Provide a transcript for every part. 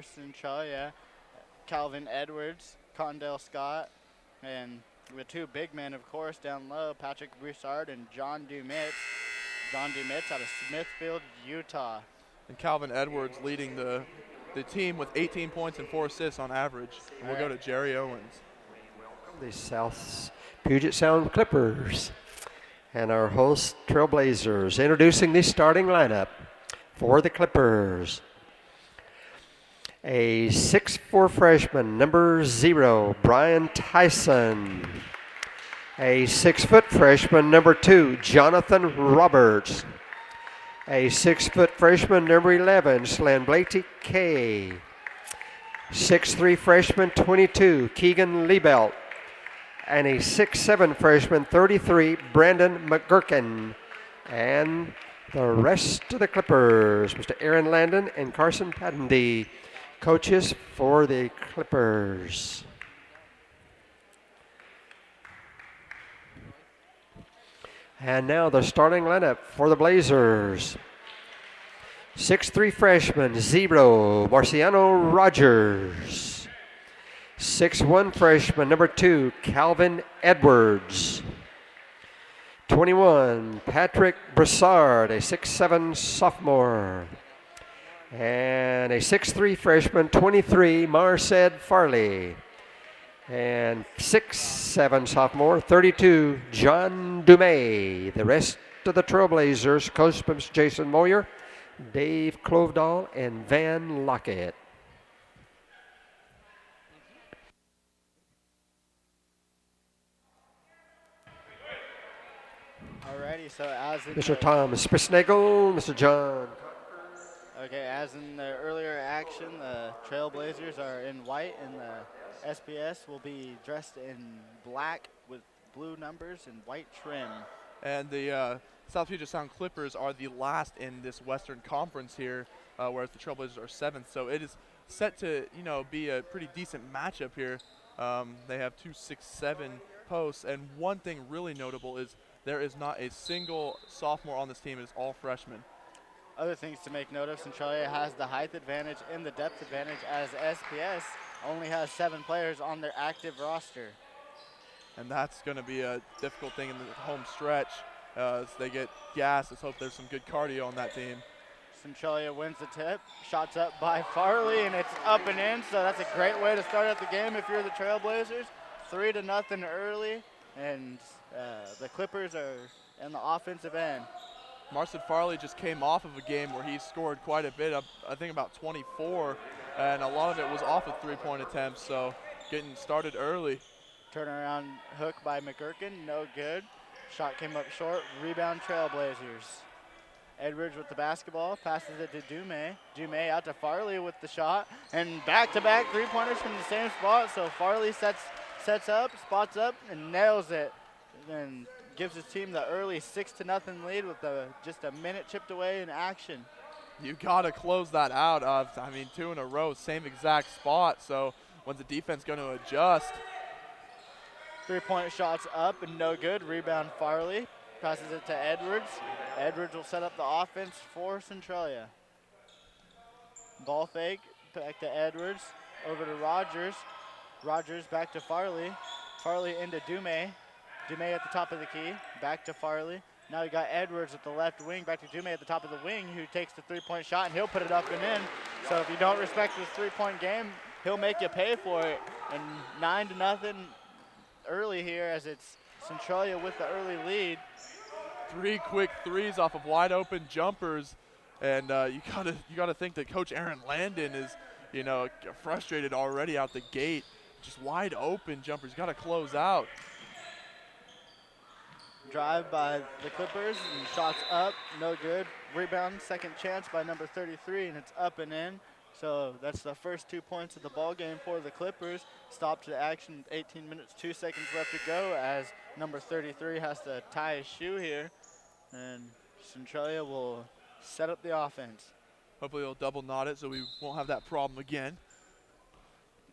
for Centralia, Calvin Edwards, Condell Scott, and with two big men, of course, down low, Patrick Broussard and John Dumitz. John Dumitz out of Smithfield, Utah. And Calvin Edwards leading the team with 18 points and 4 assists on average. And we'll go to Jerry Owens. The South Puget Sound Clippers and our host Trailblazers introducing the starting lineup for the Clippers. A 6'4" freshman, number 0, Brian Tyson. A 6-foot freshman, number 2, Jonathan Roberts. A 6-foot freshman, number 11, Slanblati K. 6'3" freshman, 22, Keegan Liebelt. And a 6'7" freshman, 33, Brandon McGurkin. And the rest of the Clippers, Mr. Aaron Landon and Carson Patendy, coaches for the Clippers. And now the starting lineup for the Blazers. 6'3" freshman, 0, Marciano Rogers. 6'1" freshman, number 2, Calvin Edwards. 21, Patrick Broussard, a 6'7" sophomore. And a 6'3" freshman, 23, Marced Farley. And 6'7" sophomore, 32, John Dumais. The rest of the Trailblazers, coached by Mr. Jason Moyer, Dave Clovedall, and Van Lockett. Alrighty, so as in Mr. Tom Sprisnagel, Mr. John. Okay, as in the earlier action, the Trailblazers are in white, and the SPS will be dressed in black with blue numbers and white trim. And the South Puget Sound Clippers are the last in this Western Conference here, whereas the Trailblazers are 7th. So it is set to, be a pretty decent matchup here. They have 2 6'7" posts, and one thing really notable is there is not a single sophomore on this team. It is all freshmen. Other things to make note of, Centralia has the height advantage and the depth advantage, as SPS only has 7 players on their active roster. And that's going to be a difficult thing in the home stretch as they get gas. Let's hope there's some good cardio on that team. Centralia wins the tip. Shots up by Farley, and it's up and in, so that's a great way to start out the game if you're the Trailblazers. 3-0 early, and the Clippers are in the offensive end. Marced Farley just came off of a game where he scored quite a bit, I think about 24, and a lot of it was off of 3-point attempts, so getting started early. Turnaround hook by McGurkin, no good. Shot came up short, rebound Trailblazers. Edwards with the basketball, passes it to Dumais. Dumais out to Farley with the shot, and back-to-back three-pointers from the same spot, so Farley sets up, spots up, and nails it. And gives his team the early 6-0 lead with just a minute chipped away in action. You got to close that out. 2 in a row, same exact spot. So when's the defense going to adjust? 3-point shots up and no good. Rebound Farley. Passes it to Edwards. Edwards will set up the offense for Centralia. Ball fake. Back to Edwards. Over to Rogers. Rogers back to Farley. Farley into Dumais. Dumais at the top of the key, back to Farley. Now we got Edwards at the left wing, back to Dumais at the top of the wing, who takes the 3-point shot, and he'll put it up and in. So if you don't respect this 3-point game, he'll make you pay for it. And 9-0 early here, as it's Centralia with the early lead. 3 quick threes off of wide open jumpers, and you gotta think that Coach Aaron Landon is, frustrated already out the gate. Just wide open jumpers, got to close out. Drive by the Clippers, and shots up, no good. Rebound, second chance by number 33, and it's up and in. So that's the first 2 points of the ball game for the Clippers. Stop to action, 18 minutes, 2 seconds left to go, as number 33 has to tie his shoe here. And Centralia will set up the offense. Hopefully they'll double knot it so we won't have that problem again.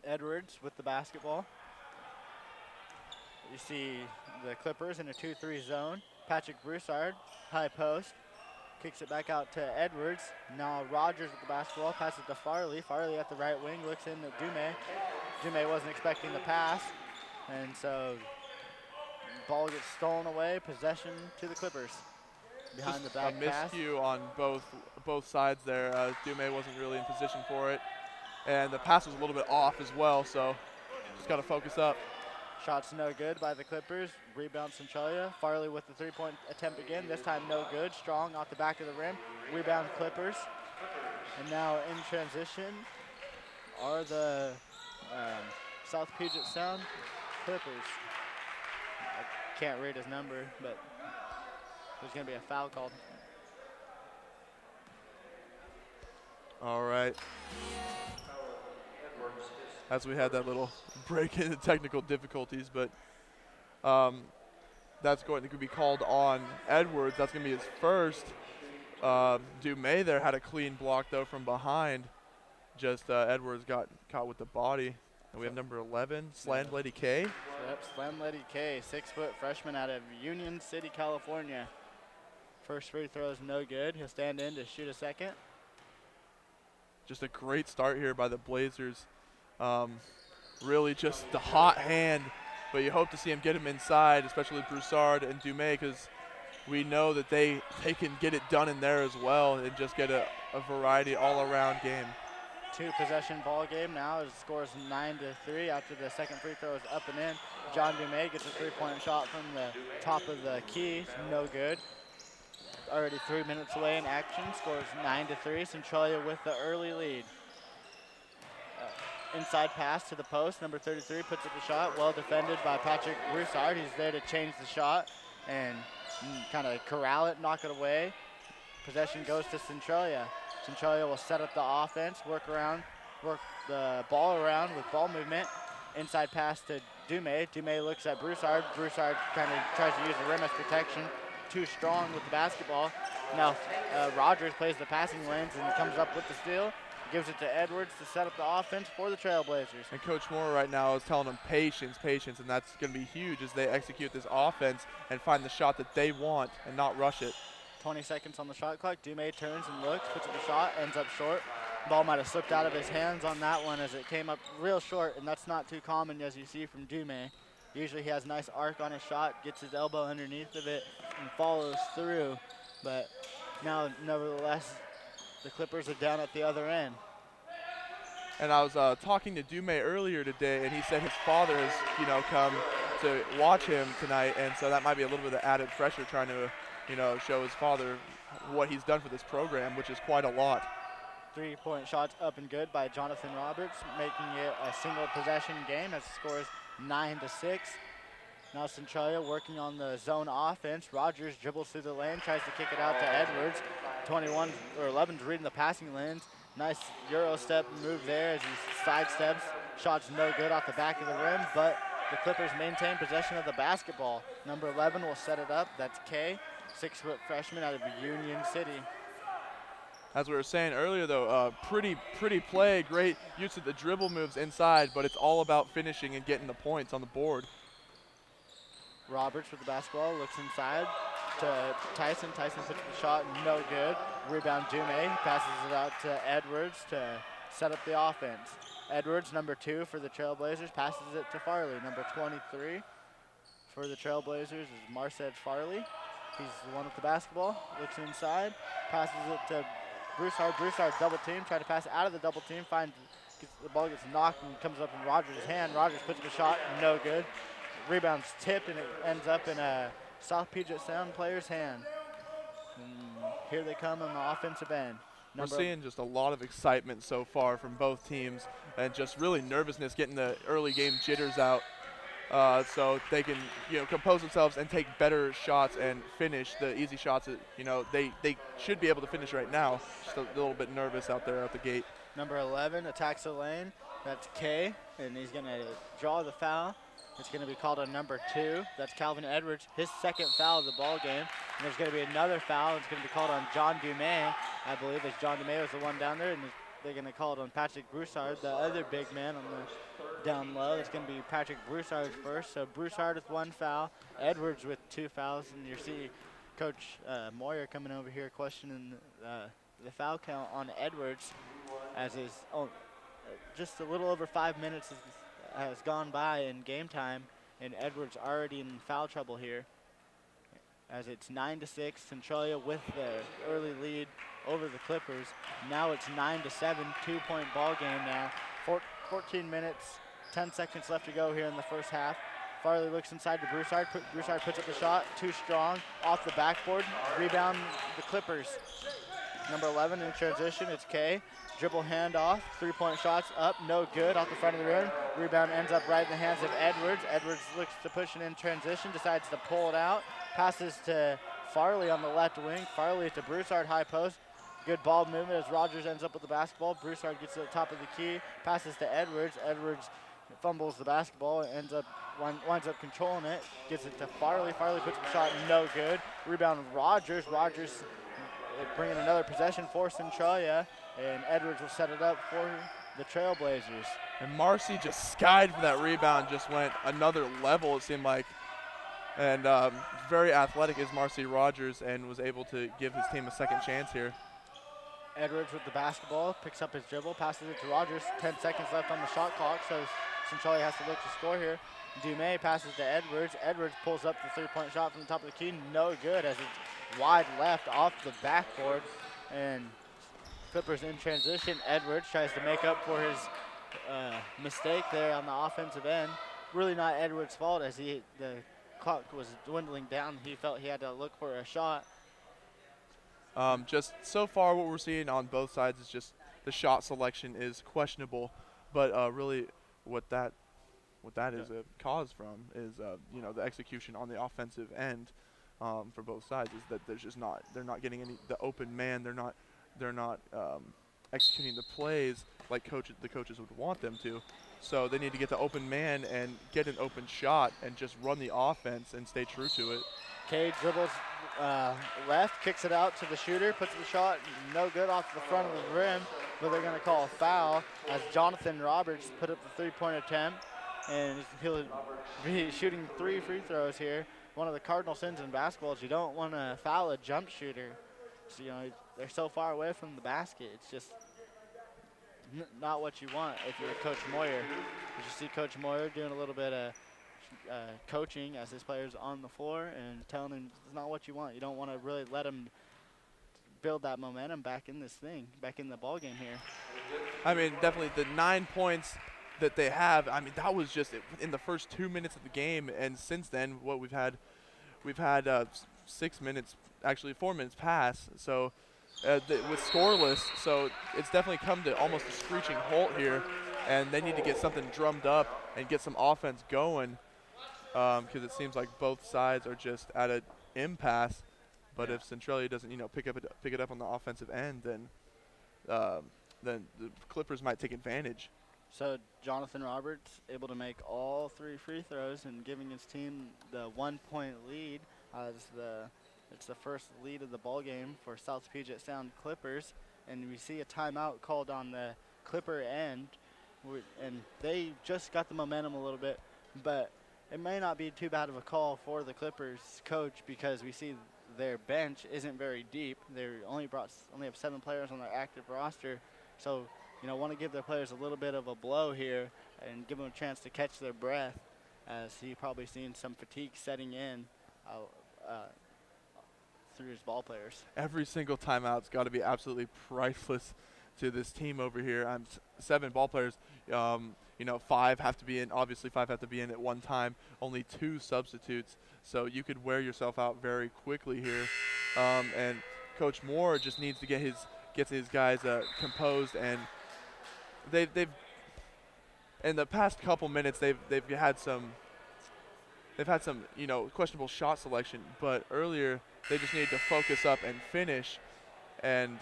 Edwards with the basketball. You see the Clippers in a 2-3 zone. Patrick Broussard, high post. Kicks it back out to Edwards. Now Rogers with the basketball. Passes to Farley. Farley at the right wing. Looks in at Dume. Dume wasn't expecting the pass. And so ball gets stolen away. Possession to the Clippers. Behind the back a pass. miscue on both sides there. Dume wasn't really in position for it. And the pass was a little bit off as well, so just got to focus up. Shots no good by the Clippers. Rebound Centralia. Farley with the three-point attempt again. This time no good. Strong off the back of the rim. Rebound Clippers. And now in transition are the South Puget Sound Clippers. I can't read his number, but there's going to be a foul called. All right. As we had that little break into technical difficulties, but that's going to be called on Edwards. That's going to be his first. Dume there had a clean block, though, from behind. Just Edwards got caught with the body. And we have number 11, Slam Lady K. Yep, Slam Lady K, 6-foot freshman out of Union City, California. First free throw is no good. He'll stand in to shoot a second. Just a great start here by the Blazers. Really just the hot hand, but you hope to see him get him inside, especially Broussard and Dume, because we know that they can get it done in there as well and just get a variety all-around game. Two-possession ball game now. It scores 9-3 after the second free throw is up and in. John Dume gets a three-point shot from the top of the key. No good. Already 3 minutes away in action. Scores 9-3. Centralia with the early lead. Inside pass to the post. Number 33 puts up the shot. Well defended by Patrick Broussard. He's there to change the shot and kind of corral it, knock it away. Possession goes to Centralia. Centralia will set up the offense, work the ball around with ball movement. Inside pass to Dume. Dume looks at Broussard. Broussard kind of tries to use the rim as protection. Too strong with the basketball. Now Rogers plays the passing lanes and comes up with the steal. Gives it to Edwards to set up the offense for the Trailblazers. And Coach Moore right now is telling them patience, and that's going to be huge as they execute this offense and find the shot that they want and not rush it. 20 seconds on the shot clock. Dume turns and looks, puts up the shot, ends up short. Ball might have slipped out of his hands on that one as it came up real short, and that's not too common as you see from Dume. Usually he has a nice arc on his shot, gets his elbow underneath of it, and follows through. But now, nevertheless, the Clippers are down at the other end. And I was talking to Dume earlier today, and he said his father has, come to watch him tonight, and so that might be a little bit of added pressure trying to, show his father what he's done for this program, which is quite a lot. 3-point shots up and good by Jonathan Roberts, making it a single possession game as it scores 9-6. Now Centralia working on the zone offense. Rogers dribbles through the lane, tries to kick it out to Edwards. 11's reading the passing lanes. Nice Euro step move there as he sidesteps. Shots no good off the back of the rim, but the Clippers maintain possession of the basketball. Number 11 will set it up. That's Kay, 6-foot freshman out of Union City. As we were saying earlier, though, pretty play, great use of the dribble moves inside, but it's all about finishing and getting the points on the board. Roberts with the basketball, looks inside to Tyson. Tyson puts the shot, no good. Rebound Dume, passes it out to Edwards to set up the offense. Edwards, number 2 for the Trailblazers, passes it to Farley. Number 23 for the Trailblazers is Marced Farley. He's the one with the basketball, looks inside, passes it to Broussard. Broussard double team, trying to pass out of the double team, the ball gets knocked and comes up in Rogers' hand. Rogers puts up a shot, no good. Rebound's tipped and it ends up in a South Puget Sound player's hand. And here they come on the offensive end. We're seeing just a lot of excitement so far from both teams and just really nervousness, getting the early game jitters out so they can compose themselves and take better shots and finish the easy shots that they should be able to finish right now. Just a little bit nervous out there at the gate. Number 11 attacks the lane. That's Kay, and he's going to draw the foul. It's going to be called on number 2. That's Calvin Edwards, his second foul of the ball game. And there's going to be another foul. It's going to be called on John Dume, I believe, as John Dume was the one down there. And they're going to call it on Patrick Broussard, the other big man on the down low. It's going to be Patrick Broussard first. So Broussard with 1 foul, Edwards with 2 fouls. And you see Coach Moyer coming over here questioning the foul count on Edwards, as is just a little over 5 minutes has gone by in game time, and Edwards already in foul trouble here. As it's 9-6, Centralia with the early lead over the Clippers. Now it's 9-7, 2-point ball game now. 14 minutes, 10 seconds left to go here in the first half. Farley looks inside to Broussard. Broussard puts up the shot, too strong, off the backboard. Rebound the Clippers. Number 11 in transition, it's Kay. Dribble handoff, 3-point shots up, no good, off the front of the rim. Rebound ends up right in the hands of Edwards. Edwards looks to push it in transition, decides to pull it out. Passes to Farley on the left wing. Farley to Broussard, high post. Good ball movement as Rogers ends up with the basketball. Broussard gets to the top of the key, passes to Edwards. Edwards fumbles the basketball, winds up controlling it, gets it to Farley. Farley puts the shot, no good. Rebound Rogers. Rogers bringing another possession for Centralia, and Edwards will set it up for the Trailblazers. And Marcy just skied for that rebound, just went another level, it seemed like. And very athletic is Marcy Rogers, and was able to give his team a second chance here. Edwards with the basketball, picks up his dribble, passes it to Rogers. 10 seconds left on the shot clock, so Centralia has to look to score here. Dumais passes to Edwards. Edwards pulls up the 3-point shot from the top of the key, no good, as it's wide left off the backboard. And Clippers in transition. Edwards tries to make up for his mistake there on the offensive end. Really not Edwards' fault, as the clock was dwindling down. He felt he had to look for a shot. Just so far what we're seeing on both sides is just the shot selection is questionable, but really what that is a cause from is the execution on the offensive end for both sides is that they're not getting the open man. They're not executing the plays like the coaches would want them to. So they need to get the open man and get an open shot and just run the offense and stay true to it. Cade dribbles left, kicks it out to the shooter, puts the shot no good off the front of the rim, but they're going to call a foul as Jonathan Roberts put up the 3-point attempt, and he'll be shooting 3 free throws here. One of the cardinal sins in basketball is you don't want to foul a jump shooter. So, they're so far away from the basket. It's just not what you want if you're Coach Moyer. You see Coach Moyer doing a little bit of coaching as his players on the floor and telling him it's not what you want. You don't want to really let him build that momentum back in the ball game here. I mean, definitely the 9 points that they have, I mean, that was just in the first 2 minutes of the game, and since then we've had 6 minutes, actually 4 minutes pass, so with scoreless, so it's definitely come to almost a screeching halt here, and they need to get something drummed up and get some offense going, because it seems like both sides are just at an impasse. But if Centralia doesn't, pick it up on the offensive end, then the Clippers might take advantage. So Jonathan Roberts able to make all 3 free throws and giving his team the 1-point lead. It's the first lead of the ball game for South Puget Sound Clippers, and we see a timeout called on the Clipper end, and they just got the momentum a little bit, but it may not be too bad of a call for the Clippers coach because we see their bench isn't very deep. They only have 7 players on their active roster, so want to give their players a little bit of a blow here and give them a chance to catch their breath, as he probably seen some fatigue setting in through his ball players. Every single timeout's got to be absolutely priceless to this team over here. 7 ball players. 5 have to be in. Obviously, 5 have to be in at one time. Only 2 substitutes, so you could wear yourself out very quickly here. And Coach Moore just needs to get his guys composed, and they've in the past couple minutes they've had some questionable shot selection, but earlier they just needed to focus up and finish. And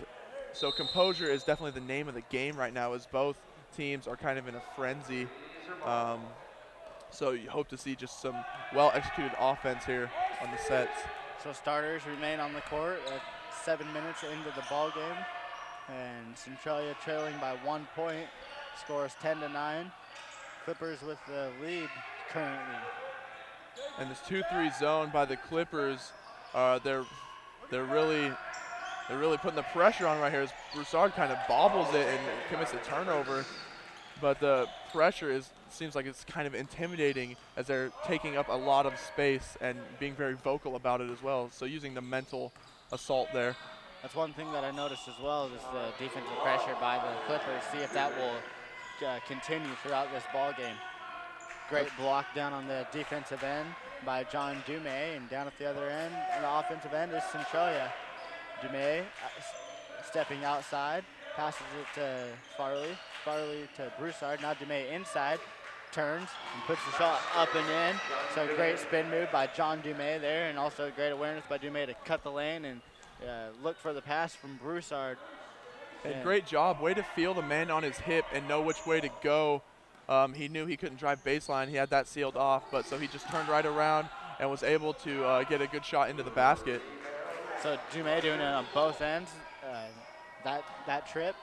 so composure is definitely the name of the game right now, as both teams are kind of in a frenzy. So you hope to see just some well-executed offense here on the sets. So starters remain on the court at 7 minutes into the ball game, and Centralia trailing by 1 point. Score is 10-9. Clippers with the lead currently. And this 2-3 zone by the Clippers, they're They're really putting the pressure on right here as Broussard kind of bobbles it and commits a turnover. But the pressure seems like it's kind of intimidating as they're taking up a lot of space and being very vocal about it as well. So using the mental assault there. That's one thing that I noticed as well is the defensive pressure by the Clippers. See if that will continue throughout this ball game. Great block down on the defensive end by John Dumais, and down at the other end on the offensive end is Centralia. Dumais stepping outside, passes it to Farley. Farley to Broussard. Now Dumais inside, turns and puts the shot up and in. So great spin move by John Dumais there, and also great awareness by Dumais to cut the lane and look for the pass from Broussard. And great job. Way to feel the man on his hip and know which way to go. He knew he couldn't drive baseline. He had that sealed off, but so he just turned right around and was able to get a good shot into the basket. So Dumais doing it on both ends, that trip.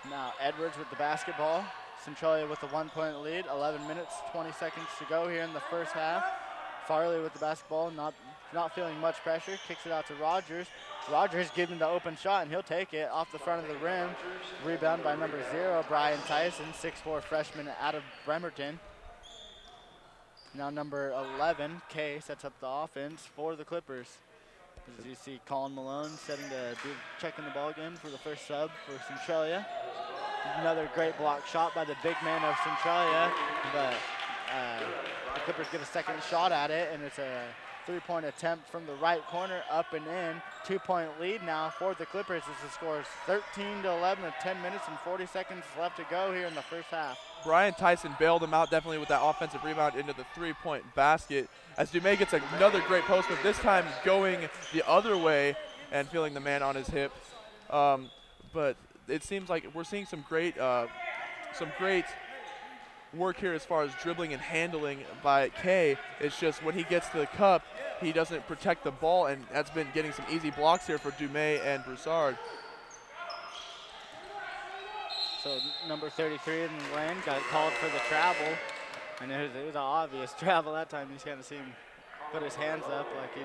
Now Edwards with the basketball. Centralia with a 1-point lead. 11 minutes, 20 seconds to go here in the first half. Farley with the basketball, not feeling much pressure. Kicks it out to Rogers. Rogers giving the open shot, and he'll take it off the front of the rim. Rebound by number 0, Brian Tyson, 6'4" freshman out of Bremerton. Now number 11, Kay, sets up the offense for the Clippers. As you see Colin Malone checking the ball game for the first sub for Centralia. Another great block shot by the big man of Centralia, but the Clippers get a second shot at it, and it's a 3-point attempt from the right corner, up and in. 2-point lead now for the Clippers as the score is 13-11 with 10 minutes and 40 seconds left to go here in the first half. Brian Tyson bailed him out definitely with that offensive rebound into the 3-point basket. As Dumais gets another great post move, this time going the other way and feeling the man on his hip. But it seems like we're seeing some great work here as far as dribbling and handling by Kay. It's just when he gets to the cup, he doesn't protect the ball, and that's been getting some easy blocks here for Dumais and Broussard. So number 33 in the lane got called for the travel, and it was an obvious travel that time. You just kind of see him put his hands up like he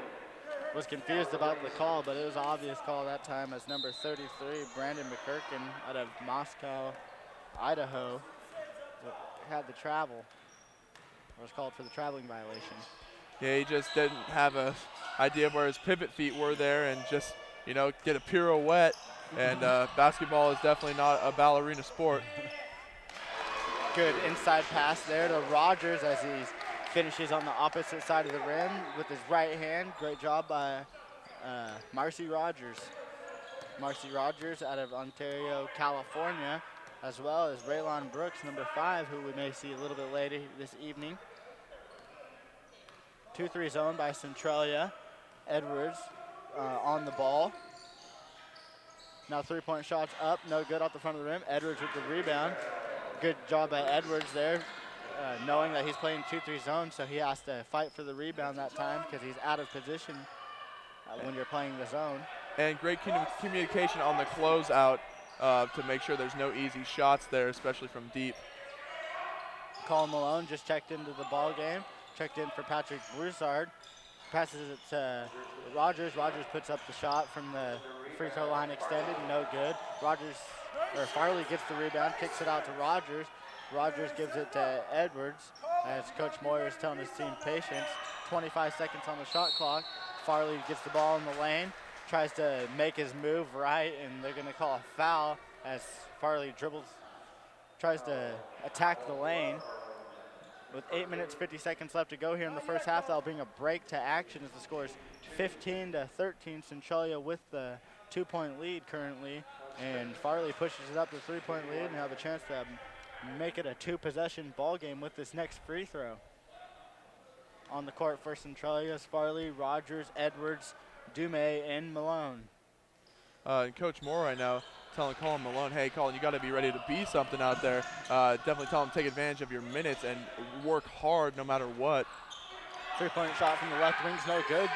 was confused about the call, but it was an obvious call that time as number 33, Brandon McKirkin out of Moscow, Idaho, had the travel, or was called for the traveling violation. Yeah, he just didn't have an idea of where his pivot feet were there and just, get a pirouette. And basketball is definitely not a ballerina sport. Good inside pass there to Rogers as he finishes on the opposite side of the rim with his right hand. Great job by Marcy Rogers. Marcy Rogers out of Ontario, California, as well as Raylon Brooks, number 5, who we may see a little bit later this evening. 2-3 zone by Centralia. Edwards on the ball. Now 3-point shots up, no good off the front of the rim. Edwards with the rebound. Good job by Edwards there, knowing that he's playing 2-3 zone, so he has to fight for the rebound that time because he's out of position when you're playing the zone. And great communication on the closeout to make sure there's no easy shots there, especially from deep. Colin Malone just checked into the ball game, checked in for Patrick Broussard. Passes it to Rogers. Rogers puts up the shot from the free throw line extended, no good. Farley gets the rebound, kicks it out to Rogers. Rogers gives it to Edwards as Coach Moyer is telling his team patience. 25 seconds on the shot clock. Farley gets the ball in the lane, tries to make his move right, and they're going to call a foul as Farley tries to attack the lane. With 8 minutes, 50 seconds left to go here in the first half, that'll bring a break to action as the score is 15-13. Centralia with the 2-point lead currently, and Farley pushes it up to 3-point lead and have a chance to make it a 2-possession ball game with this next free throw. On the court for Centralia is Farley, Rogers, Edwards, Dumais, and Malone. And Coach Moore right now telling Colin Malone, hey, Colin, you got to be ready to be something out there. Definitely tell him to take advantage of your minutes and work hard no matter what. 3-point shot from the left wing's no good.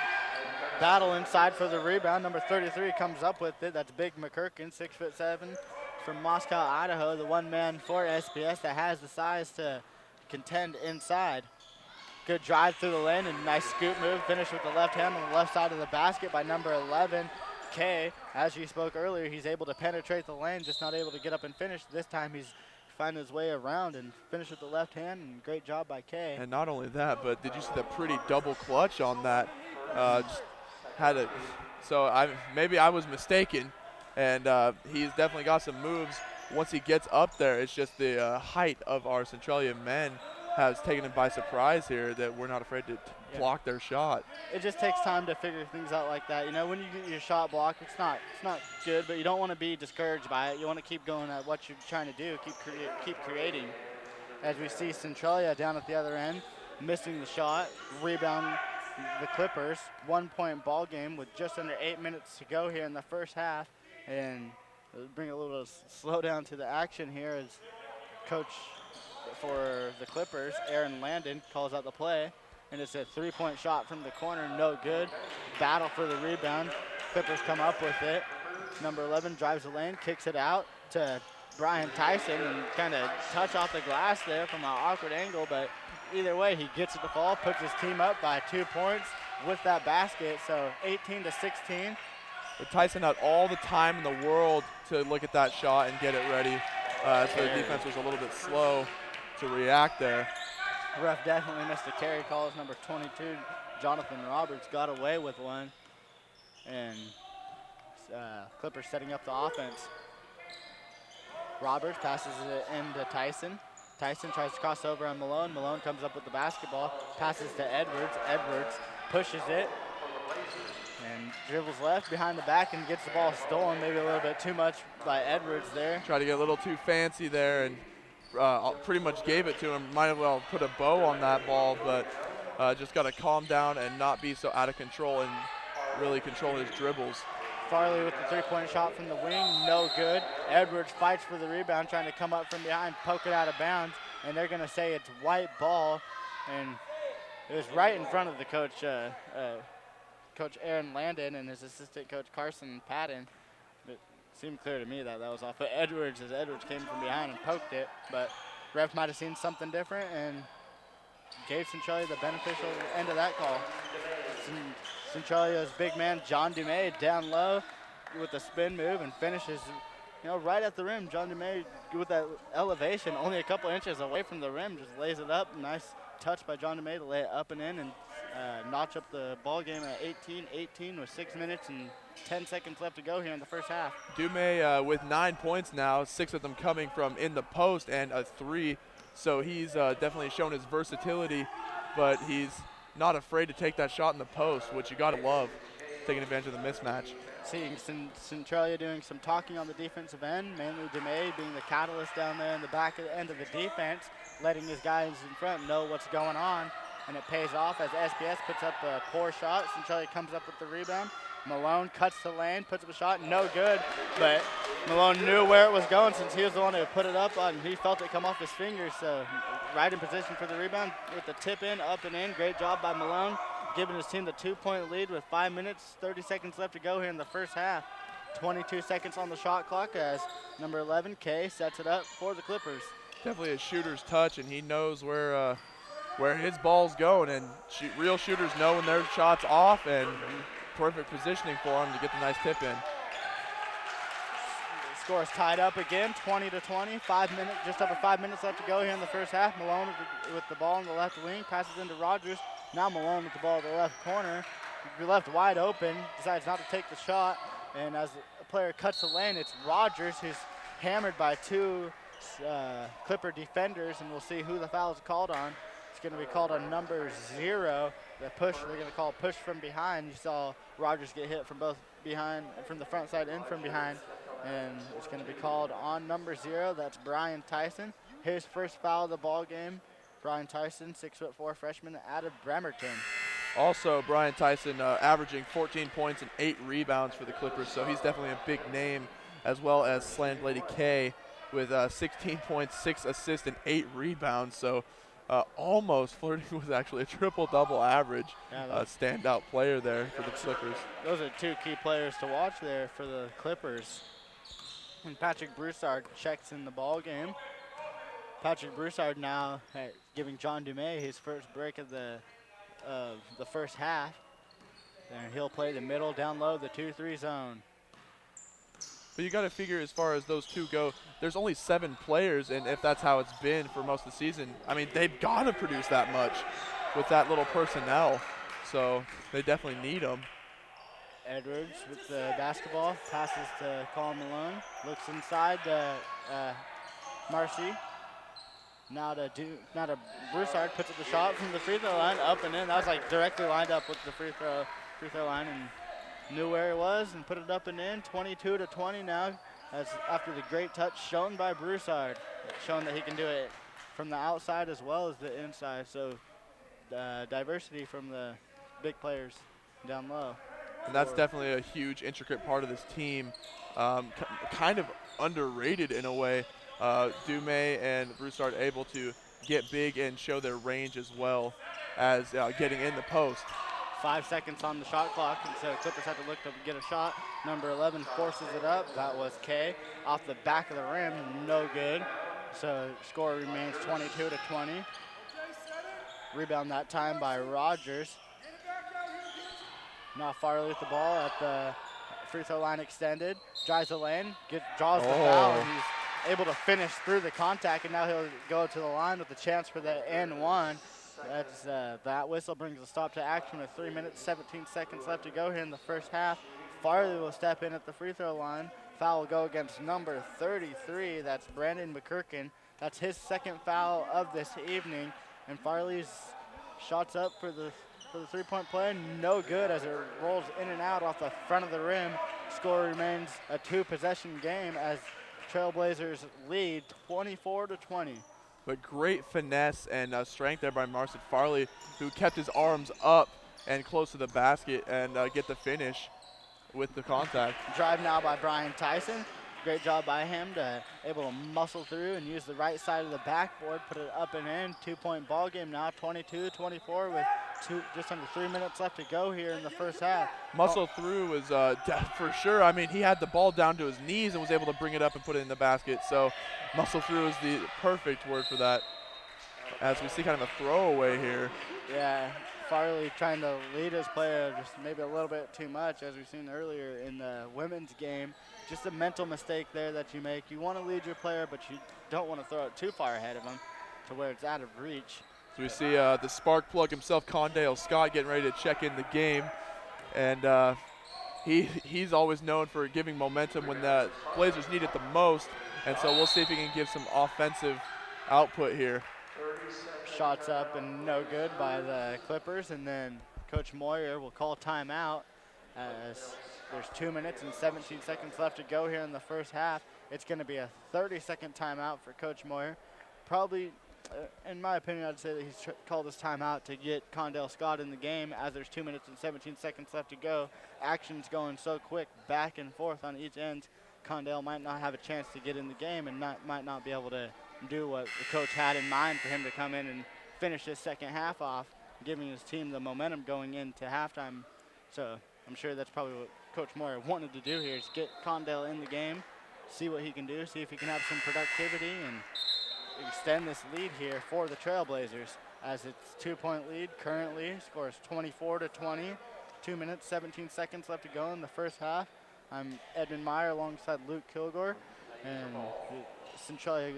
Battle inside for the rebound. Number 33 comes up with it. That's Big McKirkin, 6'7", from Moscow, Idaho, the one man for SPS that has the size to contend inside. Good drive through the lane and nice scoop move. Finish with the left hand on the left side of the basket by number 11, Kay. As you spoke earlier, he's able to penetrate the lane, just not able to get up and finish. This time he's finding his way around and finish with the left hand, and great job by Kay. And not only that, but did you see the pretty double clutch on that? Just had it. So maybe I was mistaken, and he's definitely got some moves. Once he gets up there, it's just the height of our Centralia men has taken him by surprise here that we're not afraid to block their shot. It just takes time to figure things out like that. You know, when you get your shot blocked, it's not good, but you don't want to be discouraged by it. You want to keep going at what you're trying to do, keep creating. As we see Centralia down at the other end, missing the shot, rebound the Clippers. 1 point ball game with just under 8 minutes to go here in the first half. And bring a little slow down to the action here as coach for the Clippers, Aaron Landon, calls out the play. And it's a 3-point shot from the corner, no good. Battle for the rebound. Clippers come up with it. Number 11 drives the lane, kicks it out to Brian Tyson, and kind of touch off the glass there from an awkward angle, but either way, he gets it to fall, puts his team up by 2 points with that basket, so 18-16. But Tyson had all the time in the world to look at that shot and get it ready. So the defense was a little bit slow to react there. Ref definitely missed the carry calls. Number 22, Jonathan Roberts, got away with one. And Clippers setting up the offense. Roberts passes it into Tyson. Tyson tries to cross over on Malone. Malone comes up with the basketball, passes to Edwards. Edwards pushes it and dribbles left behind the back and gets the ball stolen. Maybe a little bit too much by Edwards there. Tried to get a little too fancy there and pretty much gave it to him. Might have well put a bow on that ball, but just got to calm down and not be so out of control and really control his dribbles. Farley with the 3-point shot from the wing, no good. Edwards fights for the rebound, trying to come up from behind, poke it out of bounds, and they're going to say it's white ball. And it was right in front of the coach, Coach Aaron Landon and his assistant coach Carson Patton. It seemed clear to me that that was off of Edwards, as Edwards came from behind and poked it, but ref might have seen something different and gave Centralia the beneficial end of that call. Centralia's big man, John Dumais, down low with the spin move and finishes, right at the rim. John Dumais with that elevation, only a couple inches away from the rim, just lays it up. Nice touch by John Dumais to lay it up and in and notch up the ball game at 18-18 with 6 minutes and 10 seconds left to go here in the first half. Dumais with 9 points now, 6 of them coming from in the post and a 3. So he's definitely shown his versatility, but he's not afraid to take that shot in the post, which you got to love, taking advantage of the mismatch. Seeing Centralia doing some talking on the defensive end, mainly Dumais being the catalyst down there in the back of the end of the defense, letting his guys in front know what's going on, and it pays off as SPS puts up a poor shot. Centralia comes up with the rebound. Malone cuts the lane, puts up a shot, no good, but Malone knew where it was going since he was the one who put it up on. He felt it come off his fingers, so right in position for the rebound with the tip in, up and in. Great job by Malone, giving his team the 2-point lead with 5 minutes, 30 seconds left to go here in the first half. 22 seconds on the shot clock as number 11, Kay, sets it up for the Clippers. Definitely a shooter's touch, and he knows where his ball's going, and real shooters know when their shot's off, and perfect positioning for him to get the nice tip in. The score is tied up again, 20-20. Just over 5 minutes left to go here in the first half. Malone with the ball in the left wing, passes into Rogers. Now Malone with the ball in the left corner. Left wide open, decides not to take the shot, and as a player cuts the lane, it's Rogers who's hammered by 2 Clipper defenders, and we'll see who the foul is called on. It's going to be called on number 0. The push, they're going to call push from behind. You saw Rogers get hit from both behind, from the front side and from behind. And it's going to be called on number 0. That's Brian Tyson. His first foul of the ball game. Brian Tyson, 6'4" freshman out of Bremerton. Also, Brian Tyson averaging 14 points and 8 rebounds for the Clippers, so he's definitely a big name, as well as Slant Lady K with 16 points, 6 assists, and 8 rebounds. So almost flirting with actually a triple-double average. Standout player there for the Clippers. Those are 2 key players to watch there for the Clippers. And Patrick Broussard checks in the ball game. Patrick Broussard now giving John Dumais his first break of the first half. And he'll play the middle, down low, the 2-3 zone. But you got to figure as far as those two go, there's only 7 players, and if that's how it's been for most of the season, I mean, they've got to produce that much with that little personnel. So they definitely need them. Edwards with the basketball, passes to Colin Malone, looks inside to Marcy. Now to Broussard, puts up the shot from the free throw line, up and in. That was like directly lined up with the free throw line, and knew where it was and put it up and in. 22-20 now. That's after the great touch shown by Broussard, showing that he can do it from the outside as well as the inside. So diversity from the big players down low. And that's definitely a huge, intricate part of this team. Kind of underrated in a way. Dumais and Broussard able to get big and show their range as well as getting in the post. 5 seconds on the shot clock, and so Clippers have to look to get a shot. Number 11 forces it up. That was Kay. Off the back of the rim, no good. So score remains 22-20. Rebound that time by Rogers. Now Farley with the ball at the free throw line extended. Drives the lane, draws the foul, and he's able to finish through the contact, and now he'll go to the line with a chance for the N1. That's that whistle brings a stop to action with 3 minutes, 17 seconds left to go here in the first half. Farley will step in at the free throw line. Foul will go against number 33. That's Brandon McKirkin. That's his second foul of this evening. And Farley's shots up for the three-point play, no good as it rolls in and out off the front of the rim. Score remains a 2-possession game as Trailblazers lead 24-20. But great finesse and strength there by Marcin Farley, who kept his arms up and close to the basket and get the finish with the contact. Drive now by Brian Tyson. Great job by him to able to muscle through and use the right side of the backboard, put it up and in. 2-point ball game now, 22-24 with just under 3 minutes left to go here in the first half. Muscle through was for sure. I mean, he had the ball down to his knees and was able to bring it up and put it in the basket. So muscle through is the perfect word for that, as we see kind of a throwaway here. Yeah, Farley trying to lead his player just maybe a little bit too much, as we've seen earlier in the women's game. Just a mental mistake there that you make. You want to lead your player, but you don't want to throw it too far ahead of him to where it's out of reach. So we see the spark plug himself, Condale Scott, getting ready to check in the game. And he's always known for giving momentum when the Blazers need it the most. And so we'll see if he can give some offensive output here. Shots up and no good by the Clippers. And then Coach Moyer will call timeout as there's 2 minutes and 17 seconds left to go here in the first half. It's going to be a 30-second timeout for Coach Moyer. Probably, in my opinion, I'd say that he's called this timeout to get Condale Scott in the game, as there's 2 minutes and 17 seconds left to go. Action's going so quick, back and forth on each end. Condale might not have a chance to get in the game and might not be able to do what the coach had in mind for him to come in and finish this second half off, giving his team the momentum going into halftime. So I'm sure that's probably what Coach Moyer wanted to do here, is get Condale in the game, see what he can do, see if he can have some productivity and extend this lead here for the Trailblazers, as it's 2-point lead currently. Scores 24-20. 2 minutes, 17 seconds left to go in the first half. I'm Edmund Meyer alongside Luke Kilgore, and the Centralia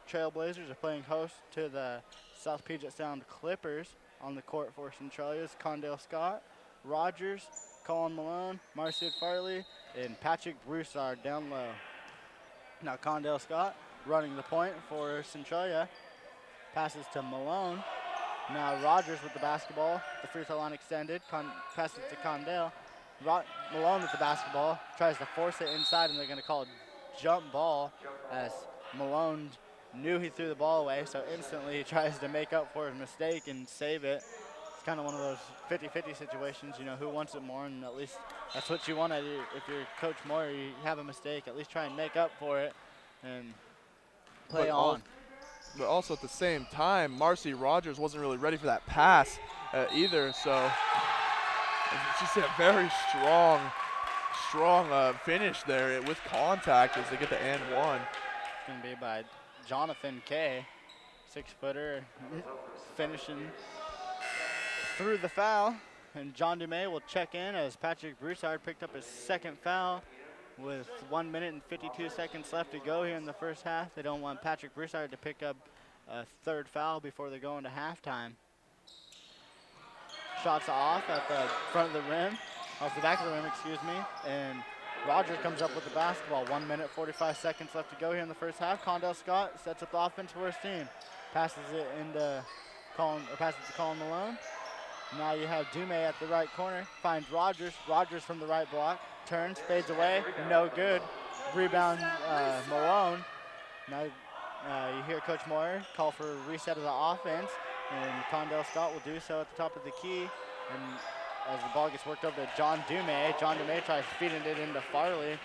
Trailblazers are playing host to the South Puget Sound Clippers. On the court for Centralia's Condale Scott, Rogers, Colin Malone, Marciad Farley, and Patrick Broussard down low. Now Condale Scott running the point for Centralia. Passes to Malone. Now Rogers with the basketball. The free throw line extended. Passes to Condale. Malone with the basketball. Tries to force it inside, and they're going to call a jump ball, as Malone knew he threw the ball away, so instantly he tries to make up for his mistake and save it. It's kind of one of those 50-50 situations, you know, who wants it more, and at least that's what you want to do. If you're Coach Moyer, you have a mistake, at least try and make up for it and play on. But also at the same time, Marcy Rogers wasn't really ready for that pass either, so it's just a very strong finish there with contact as they get the and one. It's going to be by Jonathan Kay. 6-footer finishing through the foul. And John Dumais will check in as Patrick Broussard picked up his second foul with 1 minute and 52 seconds left to go here in the first half. They don't want Patrick Broussard to pick up a third foul before they go into halftime. Shots off at the front of the rim, off the back of the rim, excuse me, and Rogers comes up with the basketball. 1 minute, 45 seconds left to go here in the first half. Condell Scott sets up the offense for his team. Passes it into Colin Malone. Now you have Dumais at the right corner, finds Rogers. Rogers from the right block, turns, fades away, no good. Rebound Malone. Now you hear Coach Moyer call for a reset of the offense, and Condell Scott will do so at the top of the key. And as the ball gets worked over to John Dumais tries feeding it into Farley.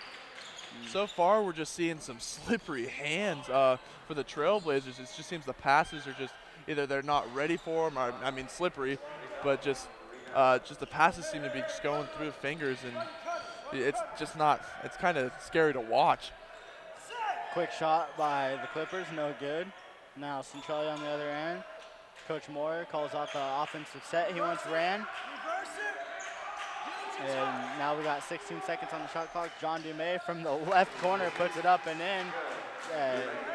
So far, we're just seeing some slippery hands for the Trailblazers. It just seems the passes are just either they're not ready for them, or I mean slippery, but just the passes seem to be just going through the fingers, and it's just not. It's kind of scary to watch. Quick shot by the Clippers, no good. Now Centralia on the other end. Coach Moore calls out the offensive set he once ran. And now we got 16 seconds on the shot clock. John Dumais from the left corner puts it up and in.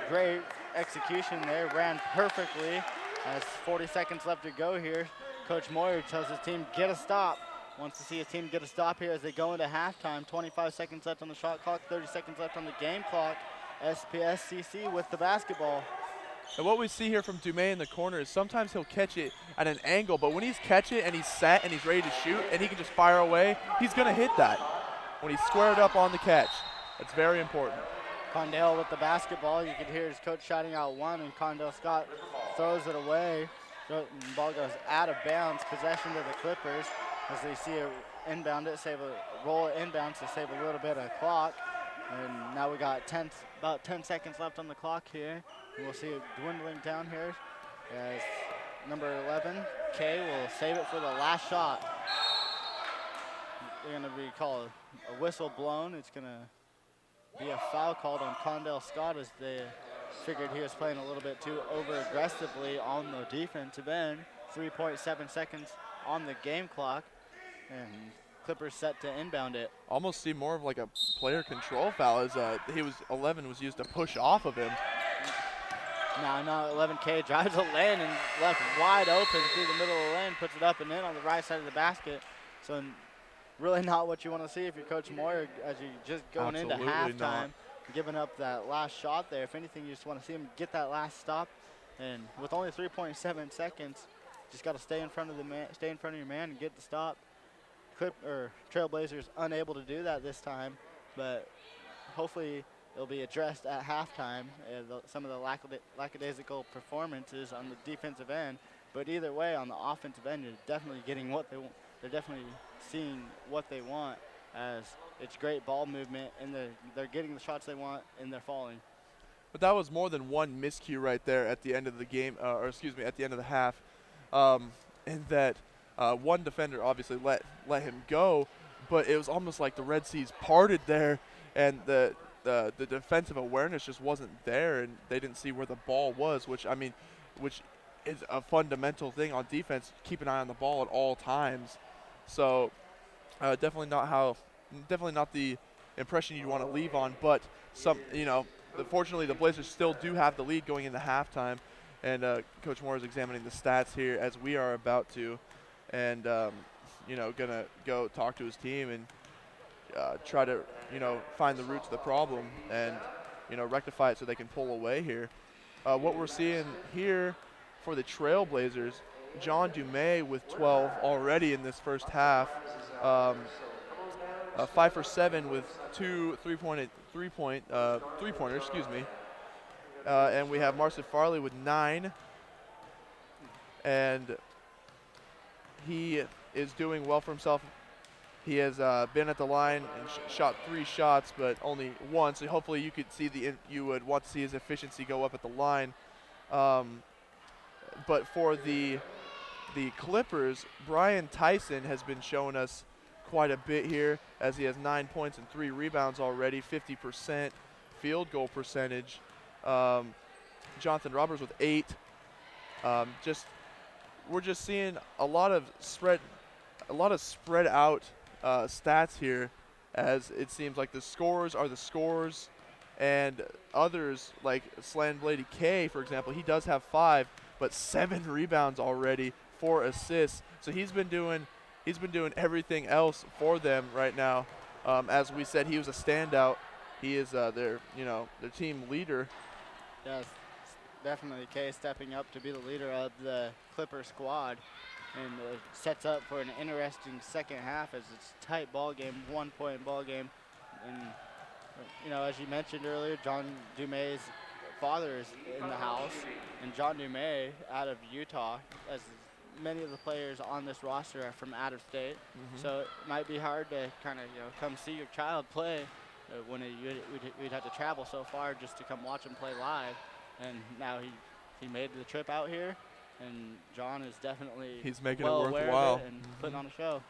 Great execution there, ran perfectly. As 40 seconds left to go here. Coach Moyer tells his team, get a stop. Wants to see his team get a stop here as they go into halftime. 25 seconds left on the shot clock, 30 seconds left on the game clock. SPSCC with the basketball. And what we see here from Dumais in the corner is sometimes he'll catch it at an angle, but when he's catch it and he's set and he's ready to shoot and he can just fire away, he's going to hit that when he's squared up on the catch. That's very important. Condell with the basketball. You can hear his coach shouting out one, and Condell Scott throws it away. The ball goes out of bounds, possession to the Clippers as they see it inbound it, roll it inbound to save a little bit of clock. And now we got about 10 seconds left on the clock here. And we'll see it dwindling down here as number 11, Kay, will save it for the last shot. They're going to be called a whistle blown. It's going to be a foul called on Condell Scott as they figured he was playing a little bit too over-aggressively on the defensive end. 3.7 seconds on the game clock, and Clippers set to inbound it. Almost see more of like a player control foul as 11 was used to push off of him. Now 11K drives the lane and left wide open through the middle of the lane, puts it up and in on the right side of the basket. So really not what you want to see if you're Coach Moyer as you just going into halftime, giving up that last shot there. If anything, you just want to see him get that last stop. And with only 3.7 seconds, just got to stay in front of your man and get the stop. Trailblazers unable to do that this time, but hopefully it'll be addressed at halftime. Some of the lackadaisical performances on the defensive end, but either way, on the offensive end, you're definitely getting what they want. They're definitely seeing what they want, as it's great ball movement, and they're getting the shots they want, and they're falling. But that was more than one miscue right there at the end of the game, at the end of the half, in that one defender obviously let him go, but it was almost like the Red Seas parted there, and the defensive awareness just wasn't there, and they didn't see where the ball was, which is a fundamental thing on defense. Keep an eye on the ball at all times. So definitely not the impression you want to leave on, but fortunately the Blazers still do have the lead going into halftime, and Coach Moore is examining the stats here as we are about to, and gonna go talk to his team and try to find the roots of the problem and rectify it so they can pull away here. What we're seeing here for the Trailblazers, John Dumais with 12 already in this first half, 5 for 7 with 2 three-pointers, and we have Marcin Farley with 9, and he is doing well for himself. He has been at the line and shot 3 shots, but only one. So hopefully you would want to see his efficiency go up at the line. But for the Clippers, Brian Tyson has been showing us quite a bit here, as he has 9 points and 3 rebounds already, 50% field goal percentage. Jonathan Roberts with 8, Just we're just seeing a lot of spread out stats here, as it seems like the scores are the scores, and others like Slandblady K, for example, he does have 5, but 7 rebounds already, 4 assists. So he's been doing everything else for them right now. As we said, he was a standout. He is their team leader. Yes, definitely Kay stepping up to be the leader of the Clipper squad, and sets up for an interesting second half as it's a tight ball game, 1-point ball game. And as you mentioned earlier, John Dumais' father is in the house, and John Dumais out of Utah, as many of the players on this roster are from out of state. So it might be hard to kind of come see your child play when we'd have to travel so far just to come watch him play live. And now he made the trip out here, and John is definitely making well it aware worthwhile of it and putting on a show.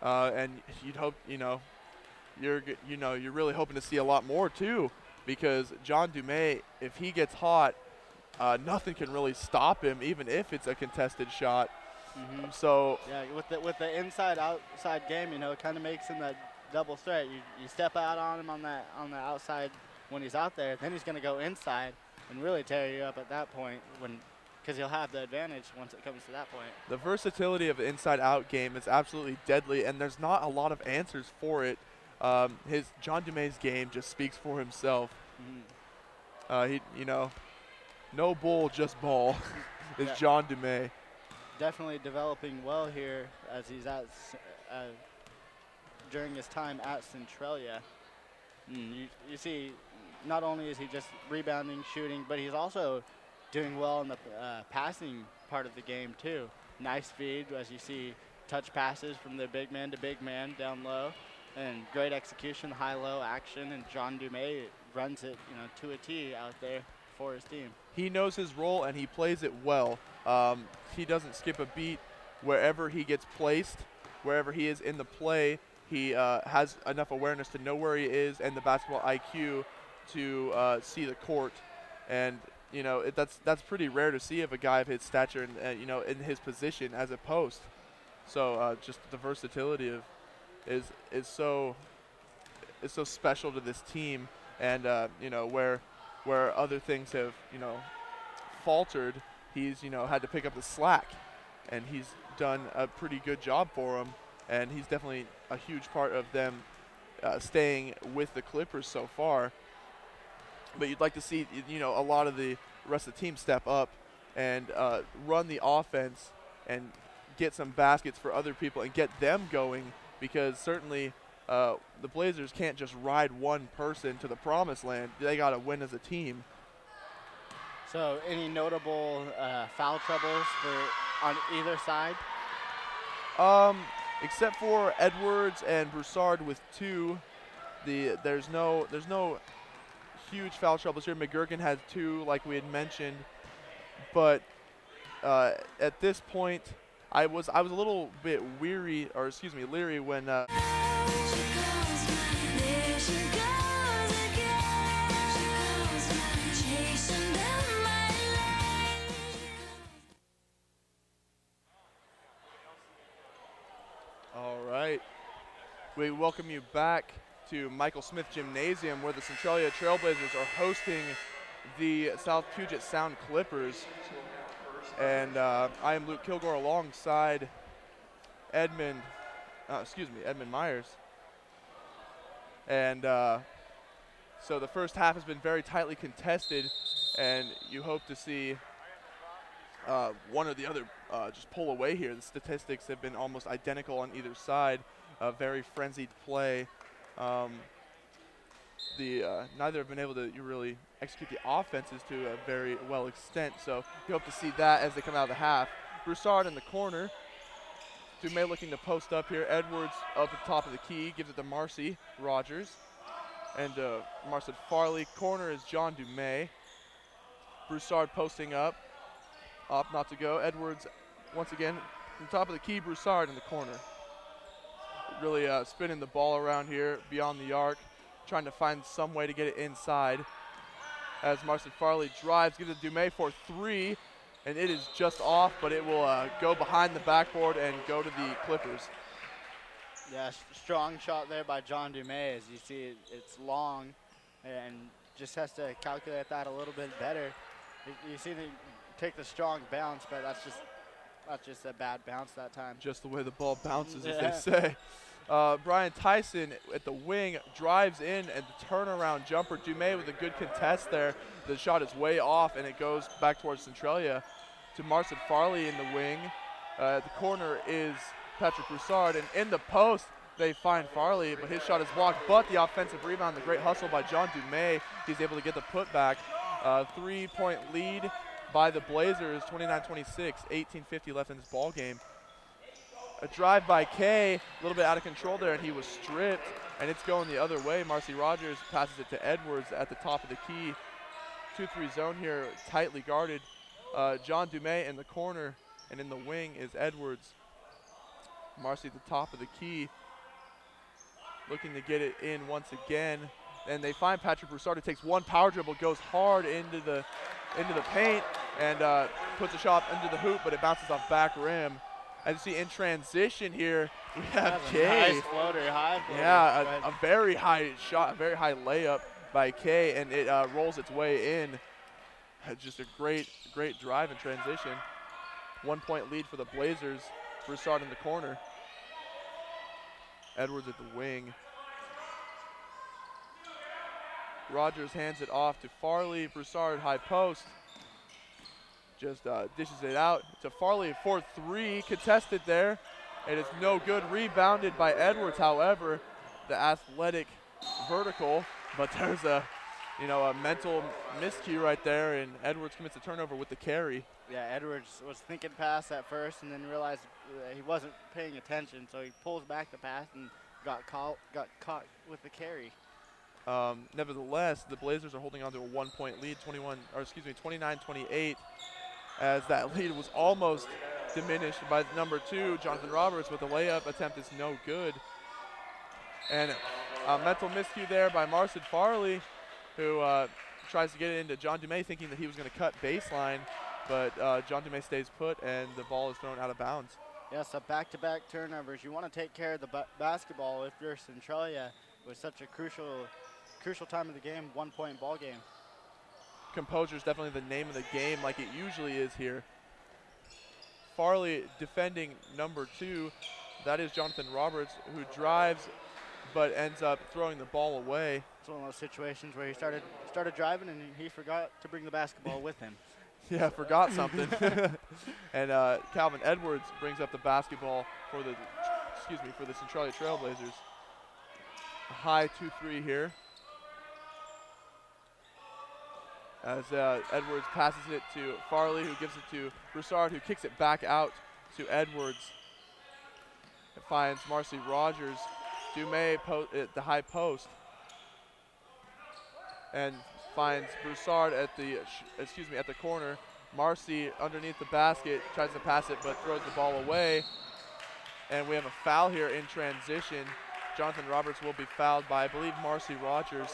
And you'd hope you're really hoping to see a lot more too, because John Dumais, if he gets hot, nothing can really stop him, even if it's a contested shot. So yeah, with the inside-outside game, it kind of makes him that double threat. You step out on him on the outside when he's out there, then he's going to go inside and really tear you up at that point, because he'll have the advantage once it comes to that point. The versatility of the inside-out game is absolutely deadly, and there's not a lot of answers for it. John Dumais' game just speaks for himself. No bull, just ball is John Dumais. Definitely developing well here as he's during his time at Centralia. You see, not only is he just rebounding, shooting, but he's also doing well in the passing part of the game too. Nice feed, as you see, touch passes from the big man to big man down low, and great execution, high-low action, and John Dumais runs it to a T out there for his team. He knows his role and he plays it well. He doesn't skip a beat wherever he gets placed, wherever he is in the play. He has enough awareness to know where he is and the basketball IQ to see the court, and that's pretty rare to see of a guy of his stature and in his position as a post. So just the versatility is so special to this team, and where other things have faltered, he's had to pick up the slack, and he's done a pretty good job for him, and he's definitely a huge part of them staying with the Clippers so far. But you'd like to see a lot of the rest of the team step up and run the offense and get some baskets for other people and get them going, because certainly the Blazers can't just ride one person to the promised land. They got to win as a team. So any notable foul troubles on either side? Except for Edwards and Broussard with 2, there's no huge foul troubles here. McGurkin has 2, like we had mentioned, but at this point, I was a little bit leery when. All right, we welcome you back to Michael Smith Gymnasium, where the Centralia Trailblazers are hosting the South Puget Sound Clippers. And I am Luke Kilgore alongside Edmund Myers. And so the first half has been very tightly contested, and you hope to see one or the other just pull away here. The statistics have been almost identical on either side. Very frenzied play. Neither have been able to really execute the offenses to a very well extent, so you hope to see that as they come out of the half. Broussard in the corner. Dumais looking to post up here. Edwards up at the top of the key, gives it to Marcy Rogers. And Marcin Farley. Corner is John Dumais. Broussard posting up. Up, not to go. Edwards once again from the top of the key. Broussard in the corner. Really spinning the ball around here beyond the arc, trying to find some way to get it inside. As Marcin Farley drives, gives it to Dumais for 3. and it is just off, but it will go behind the backboard and go to the Clippers. Yeah, strong shot there by John Dumais. As you see, it's long, and just has to calculate that a little bit better. You see the take the strong bounce, but that's just a bad bounce that time. Just the way the ball bounces, Yeah. as they say. Brian Tyson at the wing drives in, and the turnaround jumper. Dumais with a good contest there. The shot is way off, and it goes back towards Centralia to Marcin Farley in the wing. At the corner is Patrick Broussard, and in the post they find Farley, but his shot is blocked. But the offensive rebound, the great hustle by John Dumais, he's able to get the putback. 3-point lead by the Blazers, 29-26, 18:50 left in this ball game. A drive by Kay, a little bit out of control there, and he was stripped, and it's going the other way. Marcy Rogers passes it to Edwards at the top of the key. 2-3 zone here, tightly guarded. John Dumais in the corner, and in the wing is Edwards. Marcy at the top of the key, looking to get it in once again. And they find Patrick Broussard, who takes one power dribble, goes hard into the paint, and puts a shot into the hoop, but it bounces off back rim. As you see in transition here, we have Kay. Nice floater, high floater. Yeah, a very high shot, a very high layup by Kay, and it rolls its way in. Just a great drive in transition. 1-point lead for the Blazers. Broussard in the corner. Edwards at the wing. Rogers hands it off to Farley. Broussard high post. Just dishes it out to Farley for 3, contested there. It is no good, rebounded by Edwards, however, the athletic vertical, but there's a mental miscue right there, and Edwards commits a turnover with the carry. Yeah, Edwards was thinking pass at first and then realized he wasn't paying attention, so he pulls back the pass and got caught with the carry. Nevertheless, the Blazers are holding on to a 1-point lead, 29-28, as that lead was almost diminished by number 2, Jonathan Roberts, with a layup attempt is no good. And a mental miscue there by Marcin Farley, who tries to get it into John Dumais, thinking that he was going to cut baseline, but John Dumais stays put, and the ball is thrown out of bounds. Yeah, so back-to-back turnovers. You want to take care of the basketball if you're Centralia with such a crucial time of the game, 1-point ball game. Composure is definitely the name of the game, like it usually is here. Farley defending number 2. That is Jonathan Roberts, who drives but ends up throwing the ball away. It's one of those situations where he started driving and he forgot to bring the basketball with him. Yeah, forgot something. And Calvin Edwards brings up the basketball for the Centralia Trailblazers. A high 2-3 here. As Edwards passes it to Farley, who gives it to Broussard, who kicks it back out to Edwards. It finds Marcy Rogers. Dumais at the high post. And finds Broussard at the corner. Marcy underneath the basket, tries to pass it, but throws the ball away. And we have a foul here in transition. Jonathan Roberts will be fouled by, I believe, Marcy Rogers.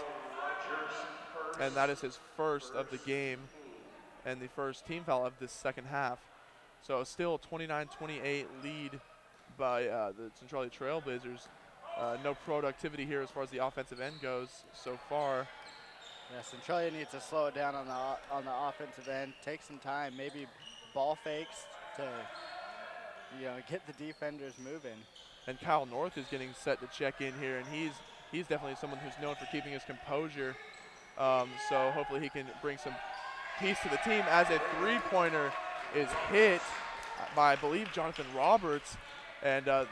And that is his first of the game and the first team foul of this second half. So still a 29-28 lead by the Centralia Trailblazers. No productivity here as far as the offensive end goes so far. Yeah, Centralia needs to slow it down on the offensive end, take some time, maybe ball fakes to get the defenders moving. And Kyle North is getting set to check in here, and he's definitely someone who's known for keeping his composure. So hopefully he can bring some peace to the team, as a 3-pointer is hit by, I believe, Jonathan Roberts, and the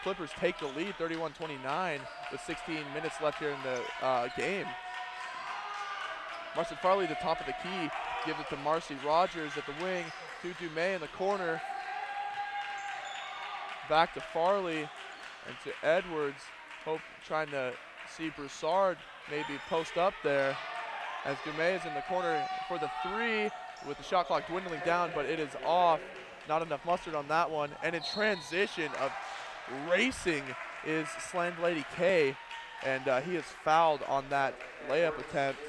Clippers take the lead 31-29 with 16 minutes left here in the game. Marcin Farley at the top of the key, gives it to Marcy Rogers at the wing, to Dumais in the corner. Back to Farley and to Edwards, trying to see Broussard maybe post up there, as Dumais is in the corner for the 3 with the shot clock dwindling down, but it is off. Not enough mustard on that one. And in transition of racing is Sland Lady K, and he is fouled on that layup attempt,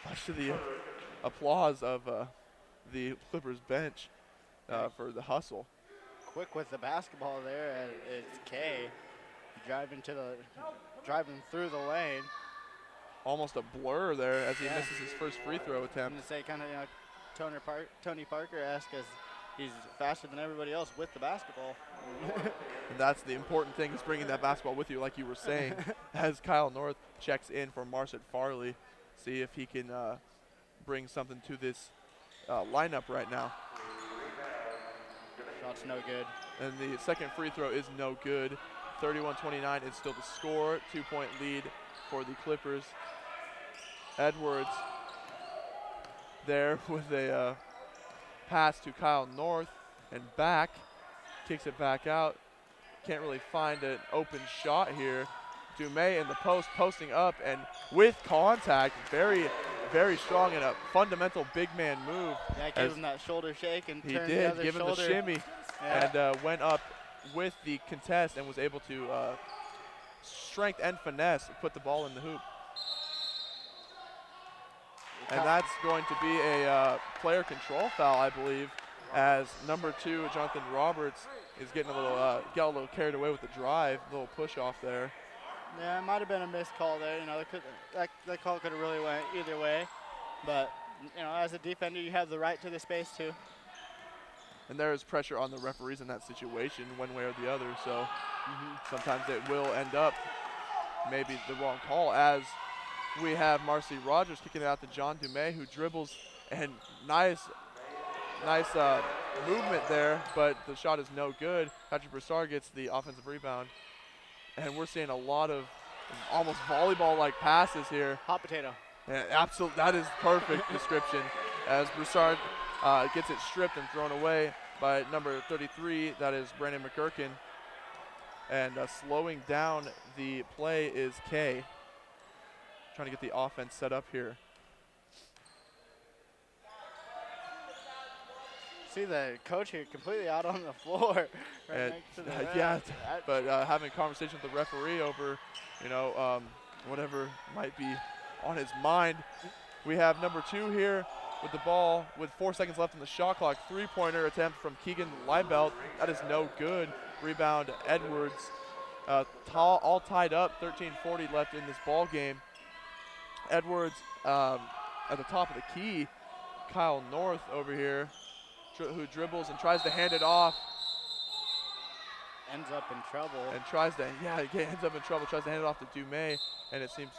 much to the applause of the Clippers bench for the hustle. Quick with the basketball there, and it's Kay driving through the lane. Almost a blur there as he misses his first free throw attempt. I'm going to say kind of, Tony Parker-esque, as he's faster than everybody else with the basketball. And that's the important thing, is bringing that basketball with you, like you were saying, as Kyle North checks in for Marcet Farley. See if he can bring something to this lineup right now. Shot's no good. And the second free throw is no good. 31-29 is still the score. 2-point lead for the Clippers. Edwards there with a pass to Kyle North and back. Kicks it back out. Can't really find an open shot here. Dumais in the post, posting up and with contact. Very, very strong and a fundamental big man move. Yeah, gave him that shoulder shake and he turned did the other give him shoulder. the shimmy and went up with the contest and was able to strength and finesse put the ball in the hoop. And that's going to be a player control foul, I believe, as number 2, Jonathan Roberts, is getting a little carried away with the drive, a little push off there. Yeah, it might have been a missed call there. You know, that call could have really went either way. But, you know, as a defender, you have the right to the space too. And there is pressure on the referees in that situation, one way or the other. So sometimes it will end up maybe the wrong call, as we have Marcy Rogers kicking it out to John Dumais, who dribbles, and nice movement there, but the shot is no good. Patrick Broussard gets the offensive rebound. And we're seeing a lot of almost volleyball-like passes here. Hot potato. Yeah, absolutely. That is perfect description, as Broussard gets it stripped and thrown away by number 33. That is Brandon McGurkin. And slowing down the play is Kay. Trying to get the offense set up here. See the coach here completely out on the floor. Right next to the yeah, but having a conversation with the referee over, whatever might be on his mind. We have number 2 here with the ball with 4 seconds left on the shot clock. 3-pointer attempt from Keegan Leibelt. That is no good. Rebound Edwards. All tied up. 13:40 left in this ball game. Edwards at the top of the key. Kyle North over here, who dribbles and tries to hand it off. Ends up in trouble. And ends up in trouble. Tries to hand it off to Dumais, and it seems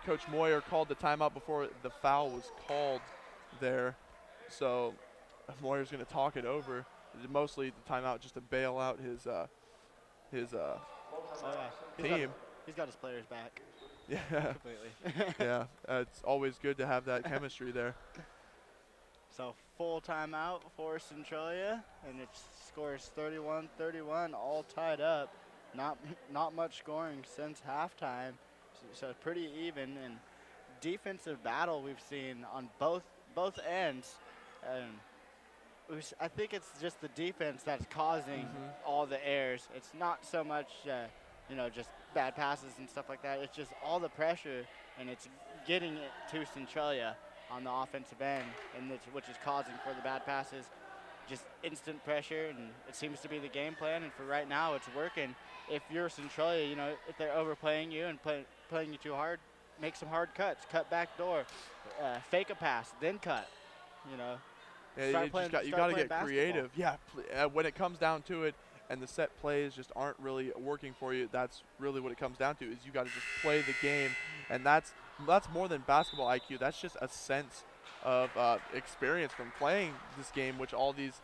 Coach Moyer called the timeout before the foul was called there. So Moyer's going to talk it over. Mostly the timeout just to bail out his team. He's got his players back. Yeah. Completely. Yeah, it's always good to have that chemistry there. So full timeout for Centralia, and it scores 31-31, all tied up. Not much scoring since halftime, so pretty even. And defensive battle we've seen on both ends. I think it's just the defense that's causing all the errors. It's not so much, just bad passes and stuff like that. It's just all the pressure, and it's getting it to Centralia on the offensive end, which is causing for the bad passes. Just instant pressure, and it seems to be the game plan. And for right now, it's working. If you're Centralia, if they're overplaying you and playing you too hard, make some hard cuts. Cut back door, fake a pass, then cut. Yeah, you got to get creative. Yeah, when it comes down to it, and the set plays just aren't really working for you, that's really what it comes down to, is you got to just play the game. And that's more than basketball IQ. That's just a sense of experience from playing this game, which all these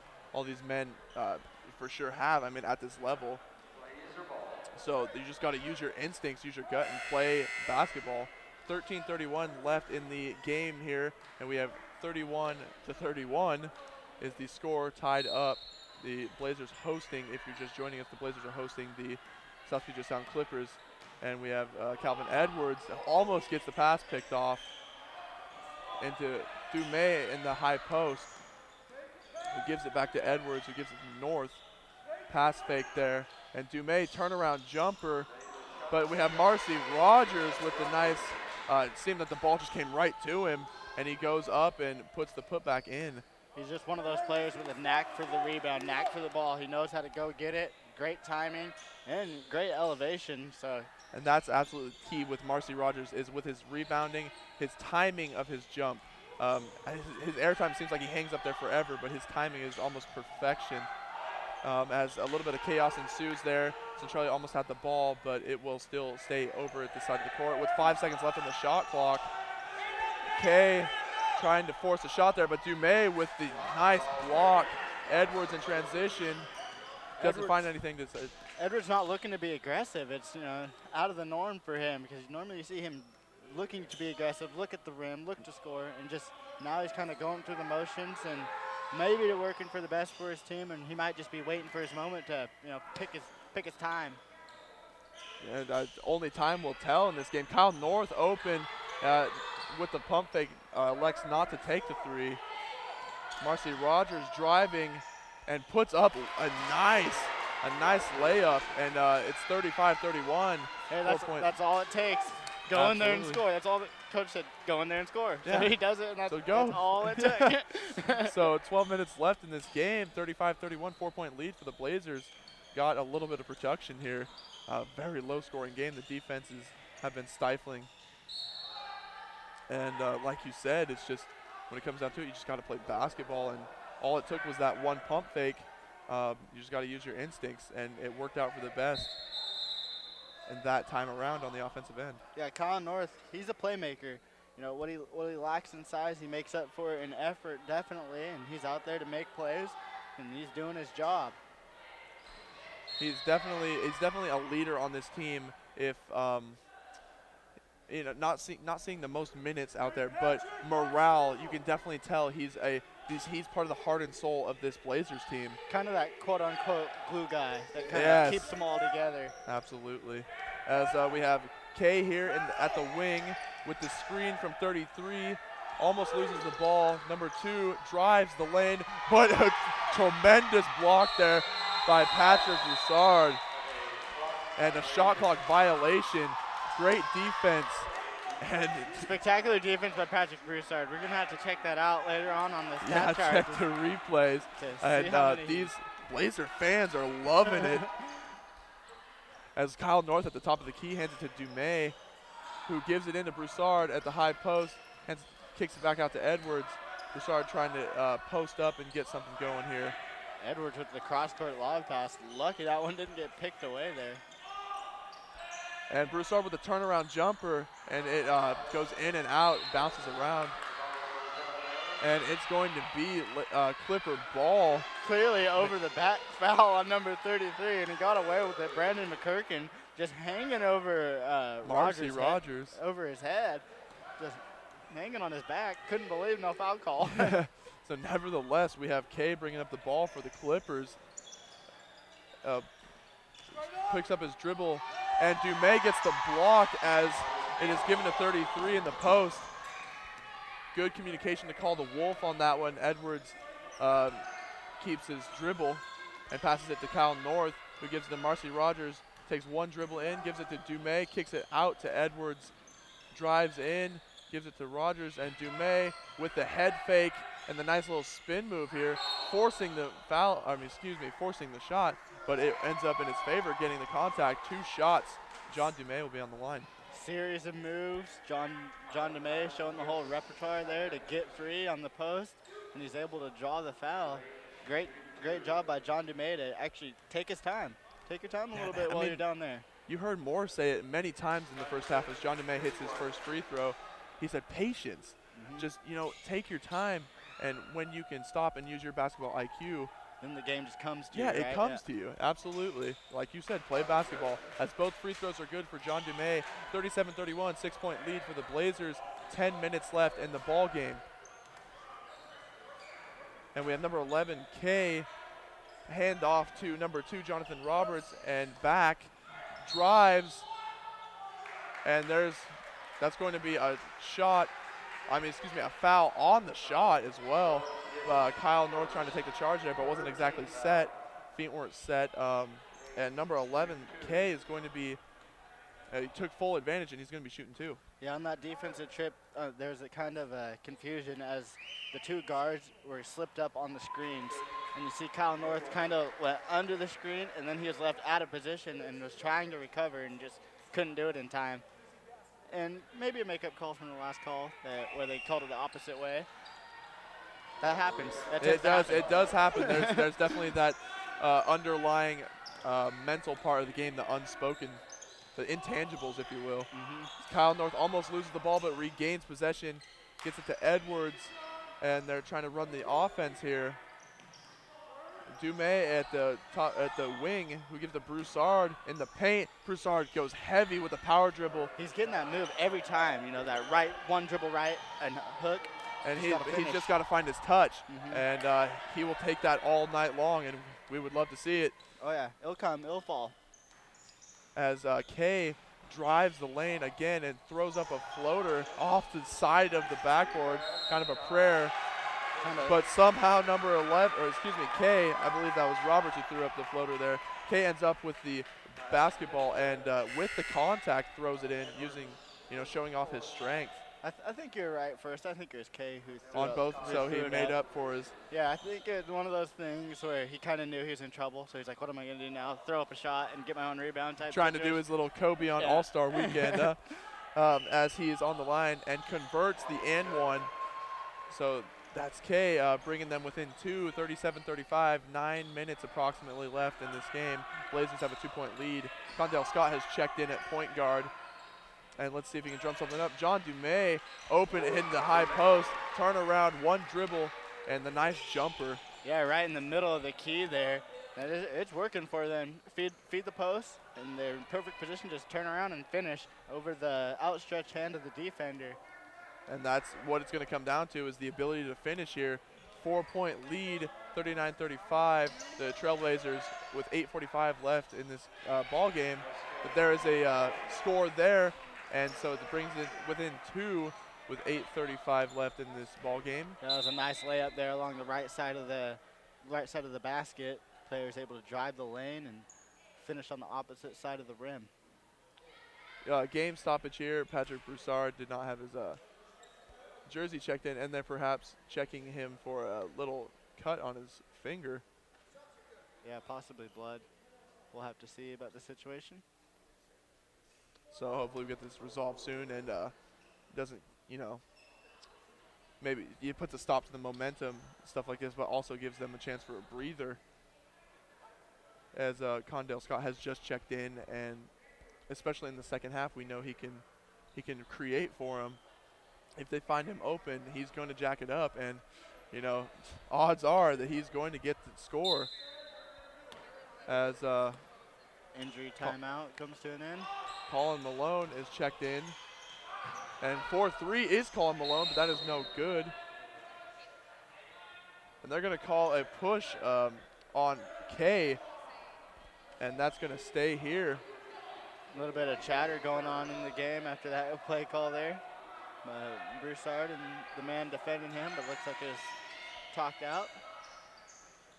men for sure have, at this level. So you just got to use your instincts, use your gut, and play basketball. 13:31 left in the game here, and we have 31-31 is the score, tied up. The Blazers hosting, if you're just joining us, the Blazers are hosting the South Puget Sound Clippers. And we have Calvin Edwards almost gets the pass picked off into Dumais in the high post, who gives it back to Edwards, who gives it to North. Pass fake there. And Dumais turnaround jumper. But we have Marcy Rogers with the nice, it seemed that the ball just came right to him. and he goes up and puts the putback in. He's just one of those players with a knack for the rebound, knack for the ball. He knows how to go get it, great timing, and great elevation. So. And that's absolutely key with Marcy Rogers is with his rebounding, his timing of his jump. His airtime seems like he hangs up there forever, but his timing is almost perfection. As a little bit of chaos ensues there, Centralia almost had the ball, but it will still stay over at the side of the court. With 5 seconds left on the shot clock, Kay trying to force a shot there, but Dumais with the nice block. Edwards in transition doesn't find anything to say. Edwards not looking to be aggressive. It's out of the norm for him because normally you see him looking to be aggressive, look at the rim, look to score, and just now he's kind of going through the motions and maybe they're working for the best for his team, and he might just be waiting for his moment to pick his time. Yeah, only time will tell in this game. Kyle North open with the pump fake, elects not to take the three. Marcy Rogers driving and puts up a nice layup, and it's 35-31. Hey, that's all it takes. Go in there and score. That's all the coach said. Go in there and score. Yeah. So he does it, and that's all it took. So 12 minutes left in this game. 35-31, 4-point lead for the Blazers. Got a little bit of production here. Very low-scoring game. The defenses have been stifling. And like you said, it's just when it comes down to it, you just got to play basketball. And all it took was that one pump fake. You just got to use your instincts, and it worked out for the best. And that time around on the offensive end. Yeah, Colin North, he's a playmaker. What he lacks in size, he makes up for it in effort, definitely, and he's out there to make plays, and he's doing his job. He's definitely a leader on this team. If not seeing the most minutes out there, but morale, you can definitely tell he's part of the heart and soul of this Blazers team. Kind of that quote-unquote glue guy that kind of keeps them all together. Absolutely. As we have Kay here at the wing with the screen from 33, almost loses the ball. Number 2 drives the lane, but a tremendous block there by Patrick Broussard. And a shot clock violation. Great defense. And spectacular defense by Patrick Broussard. We're going to have to check that out later on the stat chart. Check the replays. And these Blazer fans are loving it. As Kyle North at the top of the key hands it to Dumais, who gives it into Broussard at the high post, and kicks it back out to Edwards. Broussard trying to post up and get something going here. Edwards with the cross-court lob pass. Lucky that one didn't get picked away there. And Broussard with a turnaround jumper, and it goes in and out, bounces around. And it's going to be Clipper ball. Clearly over the back foul on number 33, and he got away with it. Brandon McKirkin just hanging over Rogers. Over his head, just hanging on his back. Couldn't believe no foul call. So nevertheless, we have Kay bringing up the ball for the Clippers. Picks up his dribble, and Dumais gets the block as it is given to 33 in the post. Good communication to call the Wolf on that one. Edwards keeps his dribble and passes it to Kyle North, who gives it to Marcy Rogers. Takes one dribble in, gives it to Dumais, kicks it out to Edwards, drives in, gives it to Rogers, and Dumais with the head fake and the nice little spin move here, forcing the shot, but it ends up in his favor, getting the contact. 2 shots. John Dumais will be on the line. Series of moves. John Dumais showing the whole repertoire there to get free on the post, and he's able to draw the foul. Great job by John Dumais to actually take his time. Take your time a little bit while you're down there. You heard Moore say it many times in the first half as John Dumais hits his first free throw. He said patience. Just, take your time, and when you can stop and use your basketball IQ, then the game just comes to you. Yeah, it comes to you. Absolutely. Like you said, play basketball. As both free throws are good for John Dumais. 37-31, 6-point lead for the Blazers. 10 minutes left in the ball game. And we have number 11, Kay, hand off to number 2, Jonathan Roberts, and back, drives, and that's going to be a foul on the shot as well. Kyle North trying to take the charge there, but wasn't exactly set. Feet weren't set. And number 11, Kay, is going to be, he took full advantage, and he's going to be shooting 2. Yeah, on that defensive trip, there's a kind of a confusion as the two guards were slipped up on the screens. And you see Kyle North kind of went under the screen, and then he was left out of position and was trying to recover and just couldn't do it in time. And maybe a makeup call from the last call where they called it the opposite way. That happens. It does happen. There's definitely that underlying mental part of the game, the unspoken, the intangibles, if you will. Kyle North almost loses the ball but regains possession, gets it to Edwards, and they're trying to run the offense here. Dumais at the top, at the wing, who gives to Broussard in the paint. Broussard goes heavy with a power dribble. He's getting that move every time, you know, that one dribble right and hook. And he's just got to find his touch, and he will take that all night long, and we would love to see it. Oh yeah, it'll come, it'll fall. As Kay drives the lane again and throws up a floater off to the side of the backboard, kind of a prayer. But somehow number 11, or excuse me, Kay, I believe that was Roberts who threw up the floater there. Kay ends up with the basketball and with the contact throws it in, using, showing off his strength. I think you're right first. I think it was Kay who threw on up, both, so he made up for his. Yeah, I think it's one of those things where he kind of knew he was in trouble, so he's like, what am I going to do now? Throw up a shot and get my own rebound type Trying situation. to do his little Kobe on All-Star weekend as he is on the line and converts the and one. So that's Kay bringing them within 2, 37-35, 9 minutes approximately left in this game. Blazers have a 2-point lead. Condell Scott has checked in at point guard. And let's see if he can drum something up. John Dumais open in the high post, turn around, one dribble, and the nice jumper. Yeah, right in the middle of the key there. It's working for them. Feed the post, and they're in perfect position. Just turn around and finish over the outstretched hand of the defender. And that's what it's going to come down to, is the ability to finish here. 4-point lead, 39-35. The Trailblazers with 8:45 left in this ball game. But there is a score there. And so it brings it within 2 with 8:35 left in this ball game. That was a nice layup there along the right side of the basket. Players able to drive the lane and finish on the opposite side of the rim. Game stoppage here. Patrick Broussard did not have his jersey checked in, and they're perhaps checking him for a little cut on his finger. Yeah, possibly blood. We'll have to see about the situation. So hopefully we get this resolved soon and doesn't, maybe it puts a stop to the momentum, stuff like this, but also gives them a chance for a breather. As Condell Scott has just checked in, and especially in the second half, we know he can create for them. If they find him open, he's going to jack it up, and odds are that he's going to get the score. As injury timeout comes to an end. Colin Malone is checked in. And 4-3 is Colin Malone, but that is no good. And they're going to call a push on Kay. And that's going to stay here. A little bit of chatter going on in the game after that play call there. Broussard and the man defending him, but looks like it was talked out.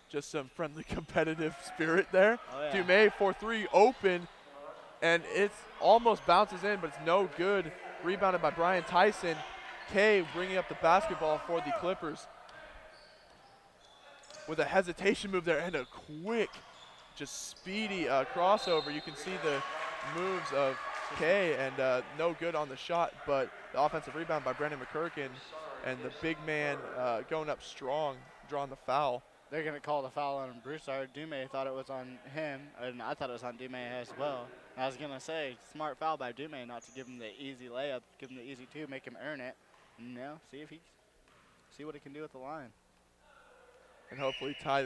Just some friendly competitive spirit there. Oh, yeah. Dumais 4-3 open. And it almost bounces in, but it's no good. Rebounded by Brian Tyson. Kay bringing up the basketball for the Clippers with a hesitation move there and a quick, just speedy crossover. You can see the moves of Kay, and no good on the shot, but the offensive rebound by Brandon McCurkin, and the big man going up strong, drawing the foul. They're going to call the foul on Broussard. Dumais thought it was on him, and I thought it was on Dumais as well. I was going to say, smart foul by Dumais not to give him the easy layup, give him the easy two, make him earn it. And see what he can do at the line. And hopefully tie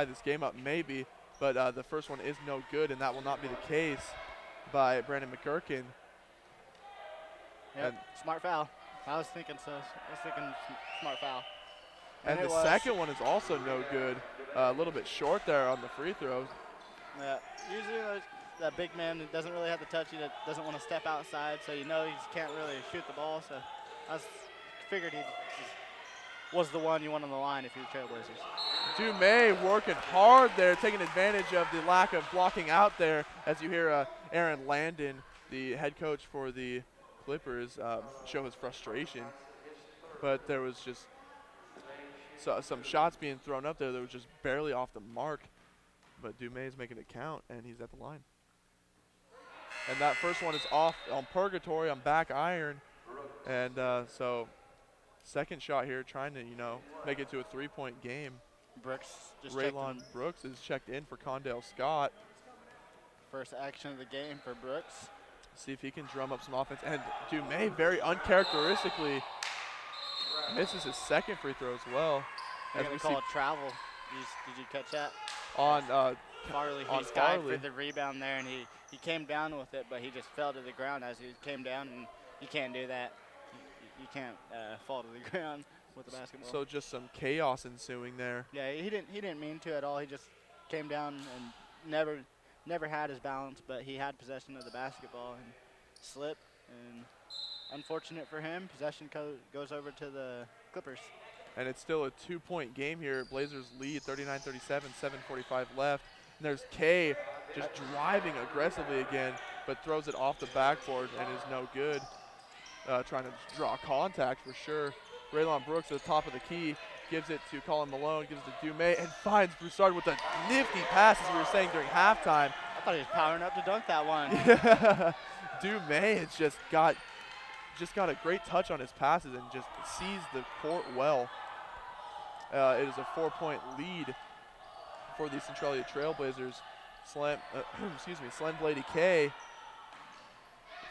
this game up maybe, but the first one is no good, and that will not be the case by Brandon McCurkin. Yep, smart foul. I was thinking smart foul. And the second one is also no good. A little bit short there on the free throws. Yeah, usually that big man that doesn't really have the touch, he doesn't want to step outside, so he can't really shoot the ball. So I figured he was the one you want on the line if you're Trailblazers. Dumais working hard there, taking advantage of the lack of blocking out there, as you hear Aaron Landon, the head coach for the Clippers show his frustration. But there was just some shots being thrown up there that was just barely off the mark. But Dumais is making it count, and he's at the line. And that first one is off on purgatory on back iron. And so second shot here trying to, make it to a 3-point game. Brooks just Raylon Brooks is checked in for Condale Scott. First action of the game for Brooks. See if he can drum up some offense. And Dumais very uncharacteristically misses his second free throw as well. They're going to call it travel. Did you catch that? On Farley, on he's got Farley. for the rebound there, and he came down with it, but he just fell to the ground as he came down, and you can't do that. You can't fall to the ground with the basketball. So just some chaos ensuing there. Yeah, he didn't mean to at all. He just came down and never had his balance, but he had possession of the basketball and slipped. And unfortunate for him, possession goes over to the Clippers. And it's still a 2-point game here. Blazers lead 39-37, 7:45 left. And there's Kay just driving aggressively again, but throws it off the backboard and is no good. Trying to draw contact for sure. Raylon Brooks at the top of the key, gives it to Colin Malone, gives it to Dumais, and finds Broussard with a nifty pass, as we were saying during halftime. I thought he was powering up to dunk that one. Dumais has just got a great touch on his passes and just sees the court well. It is a 4-point lead for the Centralia Trailblazers. Slam Blady K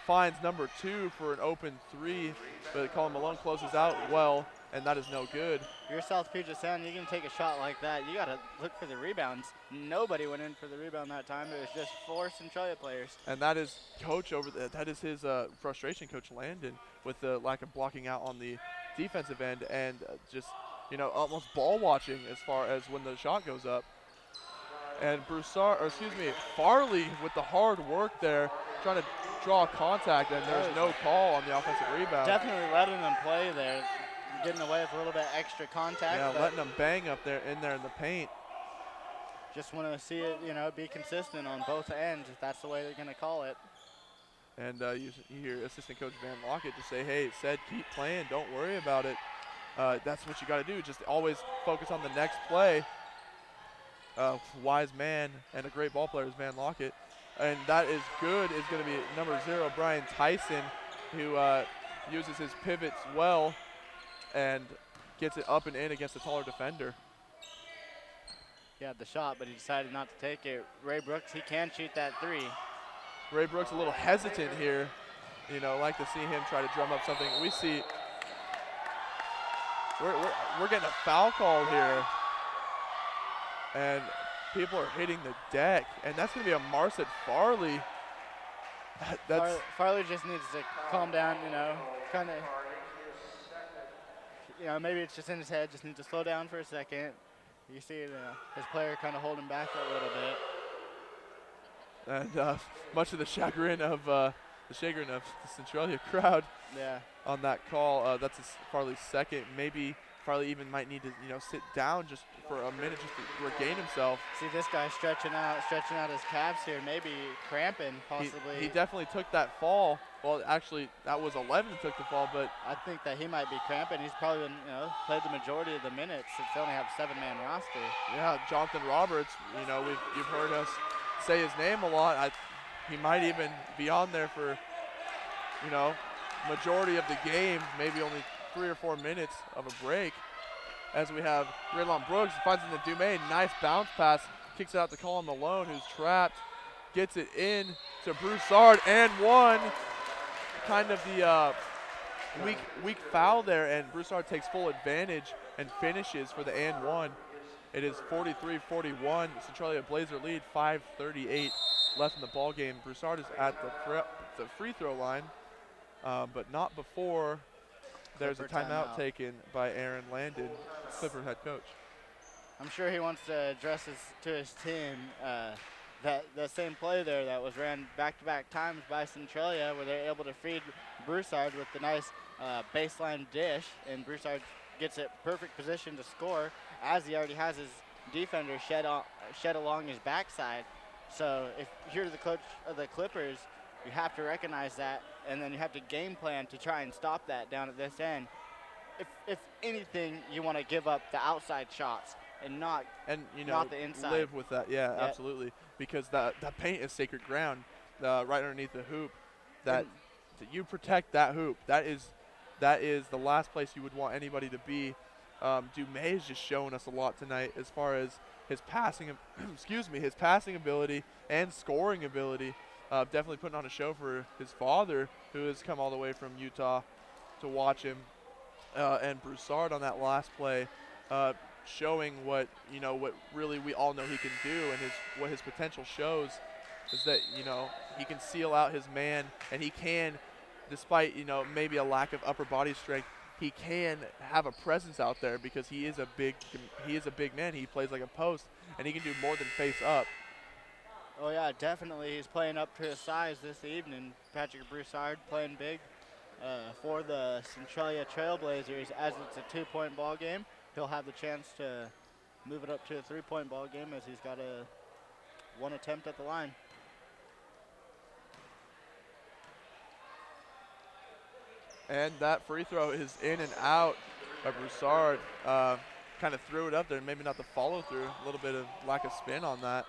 finds number 2 for an open 3, but Colin Malone closes out well, and that is no good. If you're South Puget Sound, you're going to take a shot like that, you got to look for the rebounds. Nobody went in for the rebound that time. It was just 4 Centralia players. And that is that is his frustration, Coach Landon, with the lack of blocking out on the defensive end and just, almost ball watching as far as when the shot goes up. And Farley with the hard work there, trying to draw contact, and there's no call on the offensive rebound. Definitely letting them play there, getting away with a little bit extra contact. Yeah, letting them bang up there in the paint. Just want to see it, be consistent on both ends, if that's the way they're going to call it. And you hear assistant coach Van Lockett just say, hey, said keep playing, don't worry about it. That's what you got to do, just always focus on the next play. Wise man and a great ball player is Van Lockett. And that is good. Is going to be number 0, Brian Tyson, who uses his pivots well and gets it up and in against a taller defender. He had the shot, but he decided not to take it. Ray Brooks, he can shoot that 3. Ray Brooks a little hesitant here. Like to see him try to drum up something. We see we're getting a foul call here. And people are hitting the deck, and that's going to be a Marcet Farley. Farley just needs to calm down, kind of, maybe it's just in his head, just needs to slow down for a second. You see his player kind of holding back a little bit. And much of the chagrin of the Centralia crowd on that call. That's Farley's second. Maybe Farley even might need to, sit down just for a minute just to regain himself. See this guy stretching out his calves here, maybe cramping possibly. He definitely took that fall. Well, actually, that was 11 that took the fall, but I think that he might be cramping. He's probably been, played the majority of the minutes since they only have a 7-man roster. Yeah, Jonathan Roberts, you've heard us say his name a lot. He might even be on there for, majority of the game, maybe only 3 or 4 minutes of a break. As we have Raylon Brooks, finds it in Dumais, nice bounce pass, kicks it out to Colin Malone, who's trapped, gets it in to Broussard, and one. Kind of the weak foul there, and Broussard takes full advantage and finishes for the and one. It is 43-41, Centralia Blazer lead, 5:38 left in the ball game. Broussard is at the free throw line, but not before there's a timeout taken by Aaron Landon, Clipper head coach. I'm sure he wants to address to his team that same play there that was ran back-to-back times by Centralia, where they're able to feed Broussard with the nice baseline dish, and Broussard gets it perfect position to score as he already has his defender shed along his backside. So if you're the coach of the Clippers, you have to recognize that and then you have to game plan to try and stop that down at this end. If anything, you want to give up the outside shots and not the inside. Live with that. Yeah, absolutely. Because that paint is sacred ground, right underneath the hoop. That you protect that hoop. That is the last place you would want anybody to be. Dumais has just shown us a lot tonight as far as his passing, his passing ability and scoring ability. Definitely putting on a show for his father, who has come all the way from Utah to watch him. And Broussard on that last play, showing what really we all know he can do, and what his potential shows is that he can seal out his man, and he can, despite maybe a lack of upper body strength, he can have a presence out there because he is a big man. He plays like a post, and he can do more than face up. Oh yeah, definitely. He's playing up to his size this evening. Patrick Broussard playing big. For the Centralia Trailblazers, as it's a 2-point ball game, he'll have the chance to move it up to a 3-point ball game as he's got one attempt at the line. And that free throw is in and out. Broussard kind of threw it up there, maybe not the follow through, a little bit of lack of spin on that.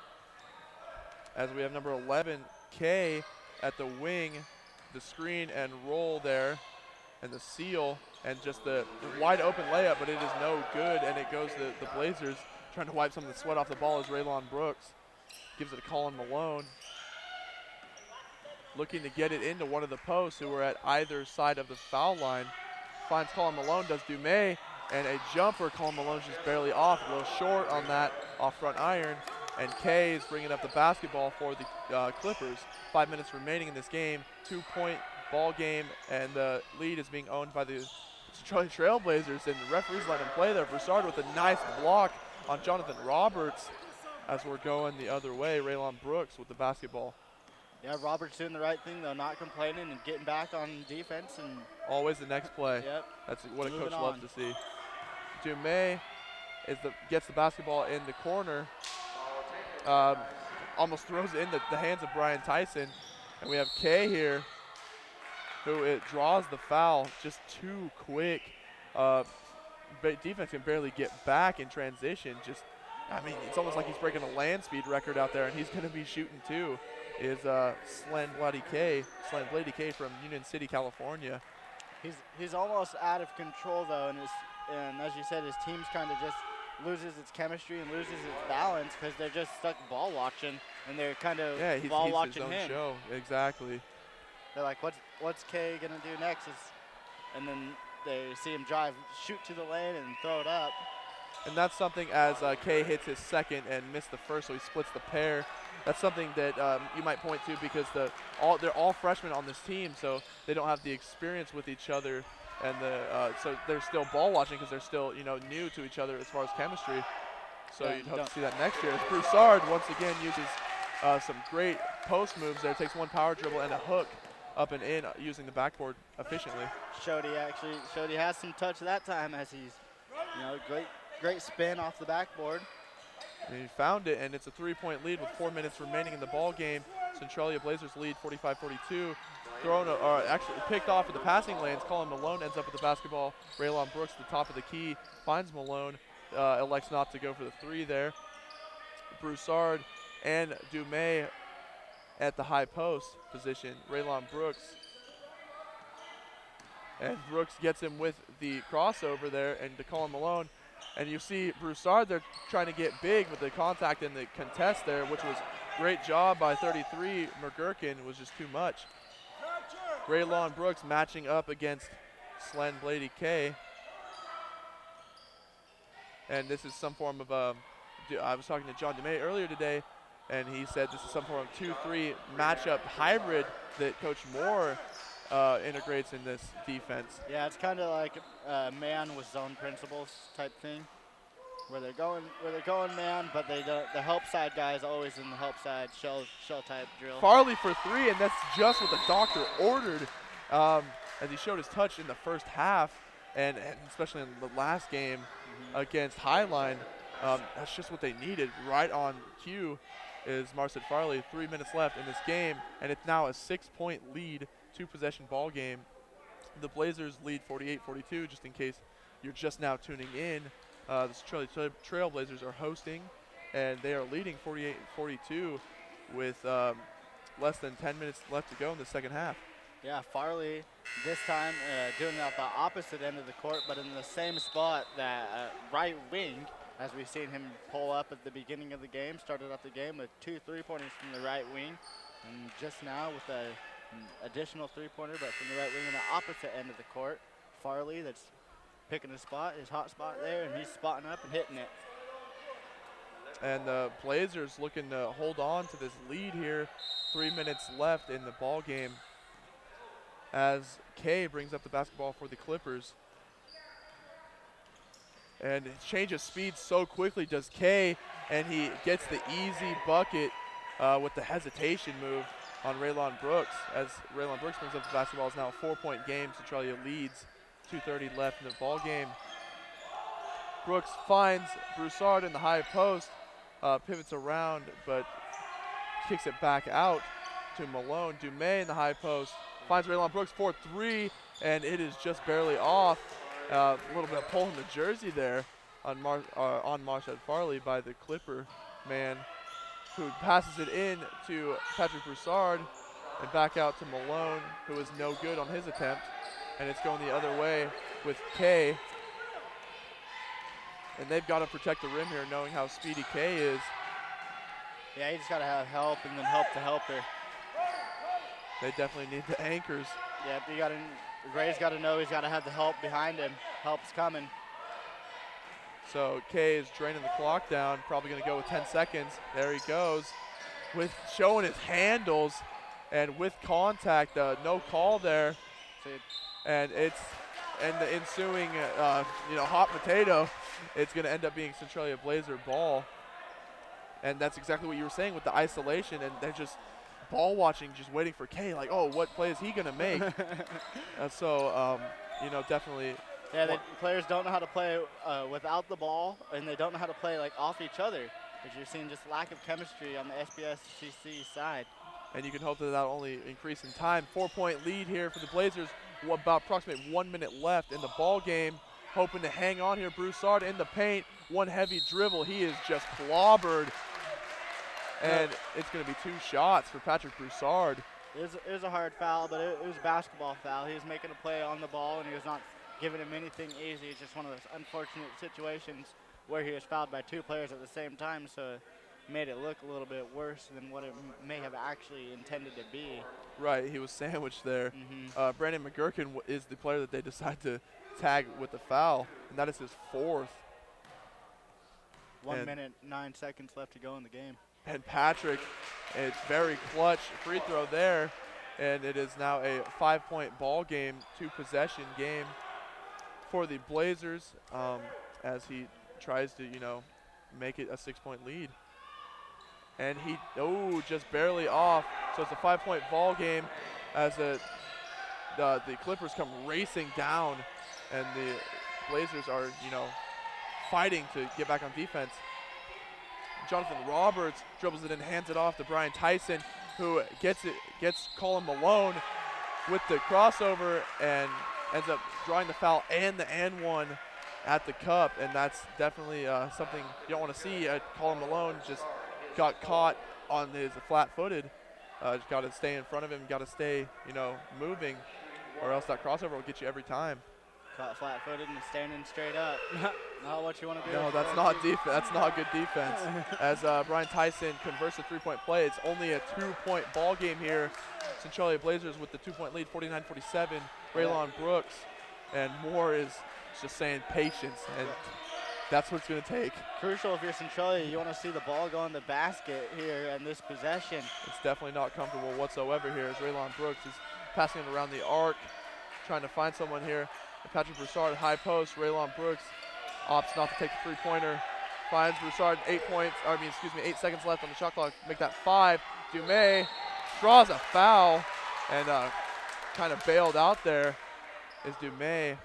As we have number 11, Kay, at the wing. The screen and roll there, and the seal, and just the wide open layup, but it is no good, and it goes to the Blazers trying to wipe some of the sweat off the ball as Raylon Brooks gives it to Colin Malone. Looking to get it into one of the posts who were at either side of the foul line. Finds Colin Malone, does Dumais, and a jumper. Colin Malone's just barely off, a little short on that off front iron. And Kay is bringing up the basketball for the Clippers. 5 minutes remaining in this game. 2-point ball game, and the lead is being owned by the Centralia Trailblazers, and the referees let him play there. Broussard with a nice block on Jonathan Roberts as we're going the other way. Raylon Brooks with the basketball. Yeah, Roberts doing the right thing, though, not complaining and getting back on defense. And always the next play. Yep. That's what a coach loves to see. Dumais gets the basketball in the corner. Almost throws it in the hands of Brian Tyson. And we have Kay here, who it draws the foul just too quick. Defense can barely get back in transition. It's almost like he's breaking a land speed record out there, and he's going to be shooting too. Is Slen Blady K from Union City, California. He's almost out of control though, and as you said, his team's kind of just loses its chemistry and loses its balance because they're just stuck ball watching, and they're kind of ball watching his own him. Show. Exactly. They're like, what's Kay gonna do next? And then they see him drive, shoot to the lane, and throw it up. And that's something as Kay hits his second and missed the first, so he splits the pair. That's something that you might point to because they're all freshmen on this team, so they don't have the experience with each other, and so they're still ball watching because they're still new to each other as far as chemistry. So you'd hope to see that next year. As Broussard once again uses some great post moves there, takes one power dribble and a hook up and in using the backboard efficiently. Shody has some touch that time as he's great spin off the backboard. And he found it, and it's a 3-point lead with 4 minutes remaining in the ball game. Centralia Blazers lead 45-42. Actually picked off at the passing lanes. Colin Malone ends up with the basketball. Raylon Brooks at the top of the key finds Malone. Elects not to go for the three there. Broussard and Dumais at the high post position. Raylon Brooks. And Brooks gets him with the crossover there, and to Colin Malone. And you see Broussard, they're trying to get big with the contact and the contest there, which was great job by 33. McGurkin was just too much. Raylon Brooks matching up against Slen Blady K. And this is some form of I was talking to John Dumais earlier today, and he said this is some form of 2-3 matchup hybrid that Coach Moore integrates in this defense. Yeah, it's kind of like man with zone principles type thing, where they're going man, but the help side guy is always in the help side shell type drill. Farley for three, and that's just what the doctor ordered, as he showed his touch in the first half, and especially in the last game against Highline. That's just what they needed. Right on cue is Marcin Farley. 3 minutes left in this game, and it's now a 6-point lead two-possession ball game. The Blazers lead 48-42, just in case you're just now tuning in. The Centralia Trailblazers are hosting, and they are leading 48-42 with less than 10 minutes left to go in the second half. Yeah, Farley this time doing it at the opposite end of the court, but in the same spot, that right wing, as we've seen him pull up at the beginning of the game. Started off the game with 2 3-pointers from the right wing, and just now with an additional 3-pointer, but from the right wing on the opposite end of the court. Farley that's picking a spot, his hot spot there, and he's spotting up and hitting it. And the Blazers looking to hold on to this lead here. 3 minutes left in the ball game as Kay brings up the basketball for the Clippers. And it changes speed so quickly does Kay, and he gets the easy bucket with the hesitation move on Raylon Brooks. As Raylon Brooks brings up the basketball, it's now a 4-point game. Centralia leads, 2:30 left in the ball game. Brooks finds Broussard in the high post, pivots around, but kicks it back out to Malone. Dumais in the high post finds Raylon Brooks for 3, and it is just barely off. A little bit of pull in the jersey there on Marshad Farley by the Clipper man, who passes it in to Patrick Broussard and back out to Malone, who is no good on his attempt. And it's going the other way with Kay. And they've got to protect the rim here, knowing how speedy Kay is. Yeah, you just got to have help and then help the helper. They definitely need the anchors. Yeah, Gray's got to know he's got to have the help behind him. Help's coming. So Kay is draining the clock down, probably going to go with 10 seconds. There he goes, with showing his handles and with contact. No call there. And the ensuing, hot potato, it's going to end up being Centralia Blazer ball. And that's exactly what you were saying with the isolation, and they're just ball watching, just waiting for Kay, like, oh, what play is he going to make? Definitely. Yeah, the players don't know how to play without the ball, and they don't know how to play like off each other, because you're seeing just lack of chemistry on the SPSCC side. And you can hope that that'll only increase in time. 4-point lead here for the Blazers. About approximately 1 minute left in the ball game. Hoping to hang on here. Broussard in the paint. One heavy dribble. He is just clobbered. And it's going to be 2 shots for Patrick Broussard. It was a hard foul, but it was a basketball foul. He was making a play on the ball, and he was not giving him anything easy. It's just one of those unfortunate situations where he was fouled by 2 players at the same time, so it made it look a little bit worse than what it may have actually intended to be. Right, he was sandwiched there. Brandon McGurkin is the player that they decide to tag with the foul, and that is his 4th. 1 minute, 9 seconds left to go in the game. And Patrick, it's very clutch free throw there, and it is now a 5-point ball game, 2-possession game for the Blazers as he tries to, make it a 6-point lead. And he, just barely off. So it's a 5-point ball game as the Clippers come racing down, and the Blazers are, fighting to get back on defense. Jonathan Roberts dribbles it and hands it off to Brian Tyson, who gets Colin Malone with the crossover and ends up drawing the foul and the and-one at the cup, and that's definitely something you don't want to see. Colin Malone just got caught on his flat-footed. Just got to stay in front of him, got to stay, moving, or else that crossover will get you every time. Caught flat-footed and standing straight up. Not what you want to do. No, that's not defense. That's not good defense. As Brian Tyson converts a 3-point play, it's only a 2-point ball game here. Centralia Blazers with the 2-point lead, 49-47. Raylon Brooks, and Moore is just saying patience, and that's what it's going to take. Crucial if you're Centralia. You want to see the ball go in the basket here in this possession. It's definitely not comfortable whatsoever here as Raylon Brooks is passing it around the arc, trying to find someone here. Patrick Broussard, high post. Raylon Brooks opts not to take the 3-pointer. Finds Broussard 8 seconds left on the shot clock. Make that 5. Dumais draws a foul and kind of bailed out there is Dumais,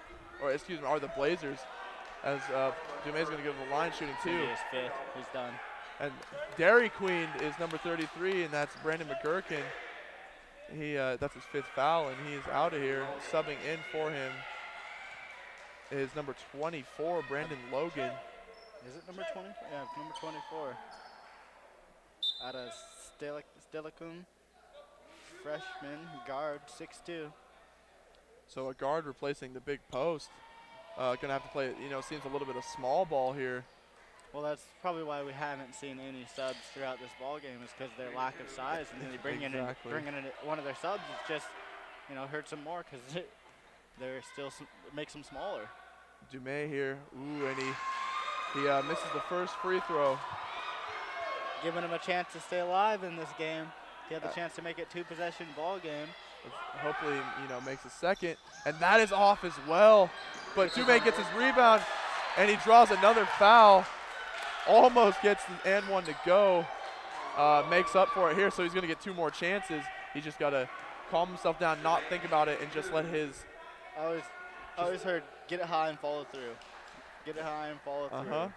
are the Blazers, as Dumais is going to go to the line shooting 2. He is 5th. He's done. And Dairy Queen is number 33, and that's Brandon McGurkin. That's his 5th foul, and he is out of here. Subbing in for him is number 24, Brandon Logan. Is it number 20? Yeah, number 24. Out of Stilicum, freshman, guard, 6'2". So a guard replacing the big post. Gonna have to play, seems a little bit of small ball here. Well, that's probably why we haven't seen any subs throughout this ball game, is because their lack of size, and then bringing in one of their subs is just, hurts them more because they're still makes them smaller. Dumais here, ooh, and he misses the first free throw. Giving him a chance to stay alive in this game. He had the chance to make it 2-possession ball game. Hopefully, makes a second, and that is off as well. But Dumais gets his rebound, and he draws another foul. Almost gets the and one to go. Makes up for it here, so he's going to get 2 more chances. He just got to calm himself down, not think about it, and just let his. I always heard get it high and follow through. Get it high and follow through.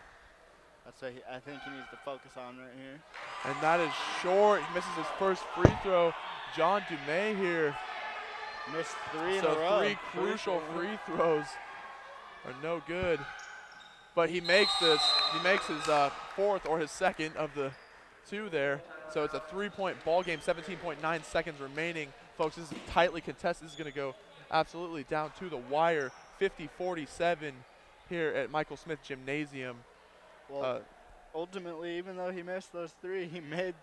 That's what I think he needs to focus on right here. And that is short. He misses his first free throw. John Dumais here. Missed 3 in a row. So 3 crucial free throws are no good. But he makes his 4th or his 2nd of the 2 there. So it's a 3-point ball game, 17.9 seconds remaining. Folks, this is tightly contested. This is going to go absolutely down to the wire. 50-47 here at Michael Smith Gymnasium. Well, ultimately, even though he missed those 3, he made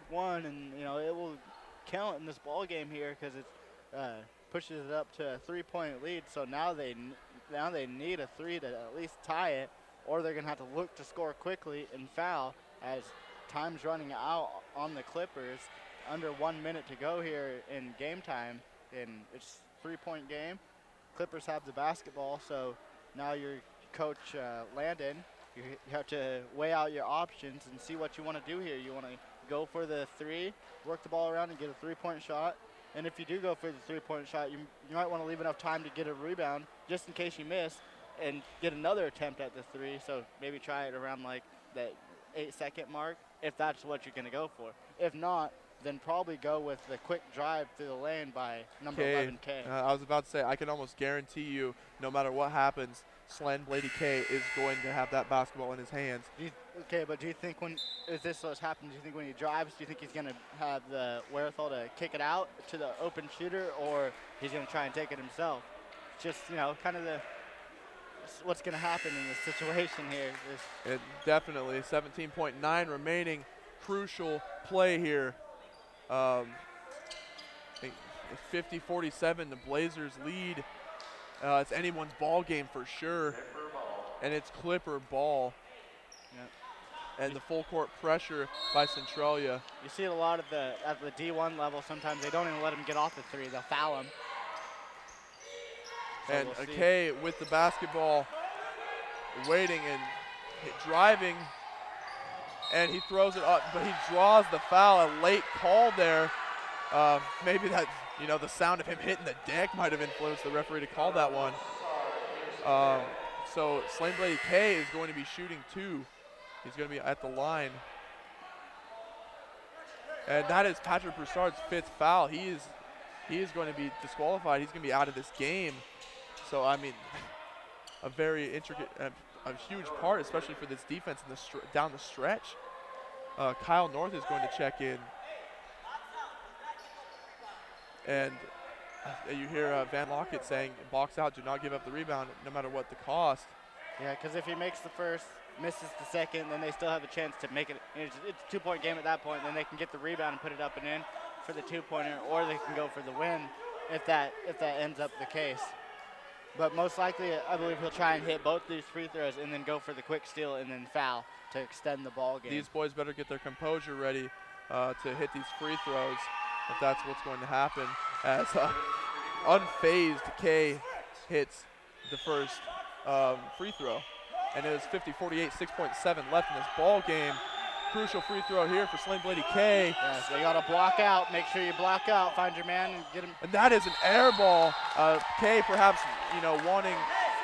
one, and it will count in this ball game here because it pushes it up to a 3-point lead. So now they need a 3 to at least tie it, or they're gonna have to look to score quickly and foul as time's running out on the Clippers. Under 1 minute to go here in game time, and it's 3-point game. Clippers have the basketball, so now your coach Landon. You have to weigh out your options and see what you want to do here. You want to go for the 3, work the ball around and get a 3-point shot. And if you do go for the 3-point shot, you might want to leave enough time to get a rebound just in case you miss and get another attempt at the 3. So maybe try it around like the 8-second mark if that's what you're going to go for. If not, then probably go with the quick drive through the lane by number 11, K. I was about to say, I can almost guarantee you, no matter what happens, Slen Blady K is going to have that basketball in his hands. But do you think is this what's happened? Do you think when he drives, do you think he's going to have the wherewithal to kick it out to the open shooter, or he's going to try and take it himself? Just, kind of what's going to happen in this situation here. Definitely 17.9 remaining. Crucial play here. 50-47, the Blazers lead. It's anyone's ball game for sure, and it's Clipper ball. Yeah. And the full court pressure by Centralia. You see it a lot at the D1 level. Sometimes they don't even let him get off the 3; they'll foul him. So and Kay with the basketball, waiting and driving, and he throws it up, but he draws the foul. A late call there. Maybe that. The sound of him hitting the deck might have influenced the referee to call that one. So Slen Blady K is going to be shooting 2. He's going to be at the line. And that is Patrick Broussard's 5th foul. He is going to be disqualified. He's going to be out of this game. So, I mean, a very intricate, a huge part, especially for this defense in down the stretch. Kyle North is going to check in. And you hear Van Lockett saying, box out, do not give up the rebound, no matter what the cost. Yeah, because if he makes the first, misses the second, then they still have a chance to make it. It's a 2-point game at that point. Then they can get the rebound and put it up and in for the 2-pointer, or they can go for the win if that ends up the case. But most likely, I believe he'll try and hit both these free throws and then go for the quick steal and then foul to extend the ball game. These boys better get their composure ready to hit these free throws, if that's what's going to happen, as unfazed K hits the first free throw. And it is 50-48, 6.7 left in this ball game. Crucial free throw here for Slen Blady K. Yes, they got to block out. Make sure you block out. Find your man and get him. And that is an air ball. K perhaps, wanting,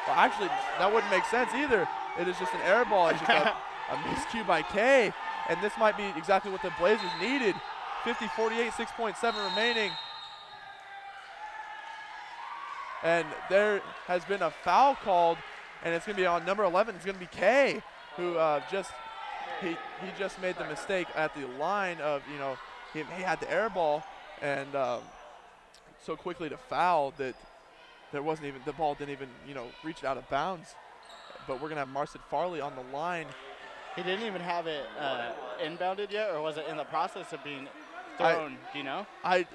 well, actually, that wouldn't make sense either. It is just an air ball. It's just a miscue by K. And this might be exactly what the Blazers needed. 50-48, 6.7 remaining. And there has been a foul called, and it's going to be on number 11. It's going to be Kay, who he just made the mistake at the line of, he had the air ball and so quickly to foul that the ball didn't even, reach out of bounds. But we're going to have Marcin Farley on the line. He didn't even have it inbounded yet, or was it in the process of being thrown? Do you know?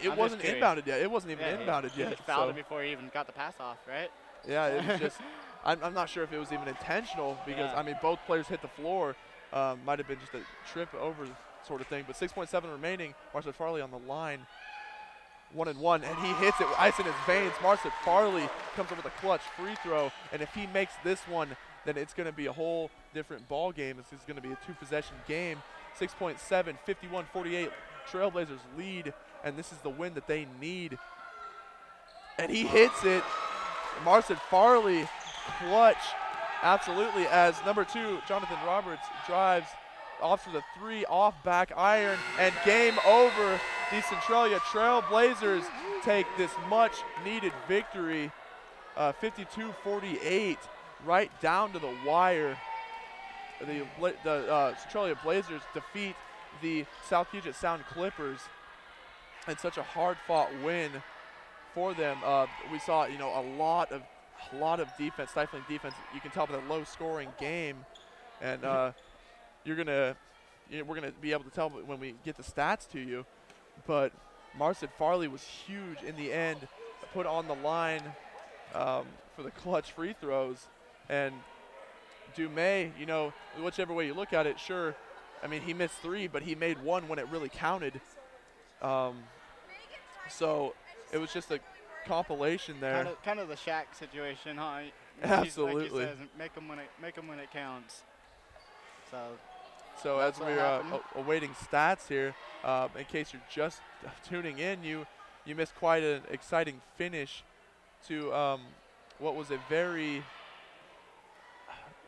It wasn't inbounded yet. It wasn't even inbounded yet. He just fouled it before he even got the pass off, right? Yeah, it was just I'm not sure if it was even intentional because, both players hit the floor. Might have been just a trip over sort of thing. But 6.7 remaining. Marcin Farley on the line. 1-and-1, and he hits it with ice in his veins. Marcin Farley comes up with a clutch free throw, and if he makes this one, then it's going to be a whole different ball game. This is going to be a two-possession game. 6.7, 51-48. Trailblazers lead, and this is the win that they need. And he hits it. Marcin Farley, clutch, absolutely, as number 2, Jonathan Roberts, drives off for the 3, off back iron, and game over. The Centralia Trailblazers take this much-needed victory, 52-48, right down to the wire. The Centralia Blazers defeat the South Puget Sound Clippers in such a hard-fought win for them. We saw, a lot of defense, stifling defense. You can tell by the low-scoring game, and we're gonna be able to tell when we get the stats to you. But Marcin Farley was huge in the end, put on the line for the clutch free throws. And Dumais, whichever way you look at it, sure, he missed 3, but he made 1 when it really counted. So it was just a compilation there. Kind of the Shaq situation, huh? Absolutely. Like he says, make them when it counts. So as we're awaiting stats here, in case you're just tuning in, you missed quite an exciting finish to what was a very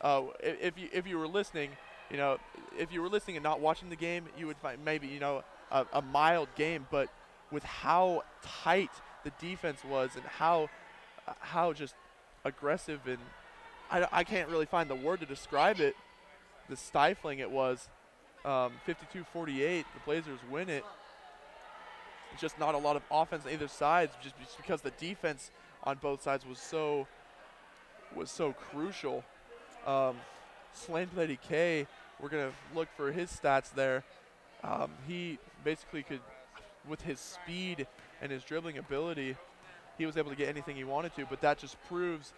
if you were listening, if you were listening and not watching the game, you would find maybe a mild game, but with how tight the defense was and how just aggressive, and I can't really find the word to describe it. The stifling it was. 52-48, the Blazers win it. Just not a lot of offense on either side, just because the defense on both sides was so crucial. Slane Lady K, we're gonna look for his stats there. He basically could, with his speed and his dribbling ability, he was able to get anything he wanted to. But that just proves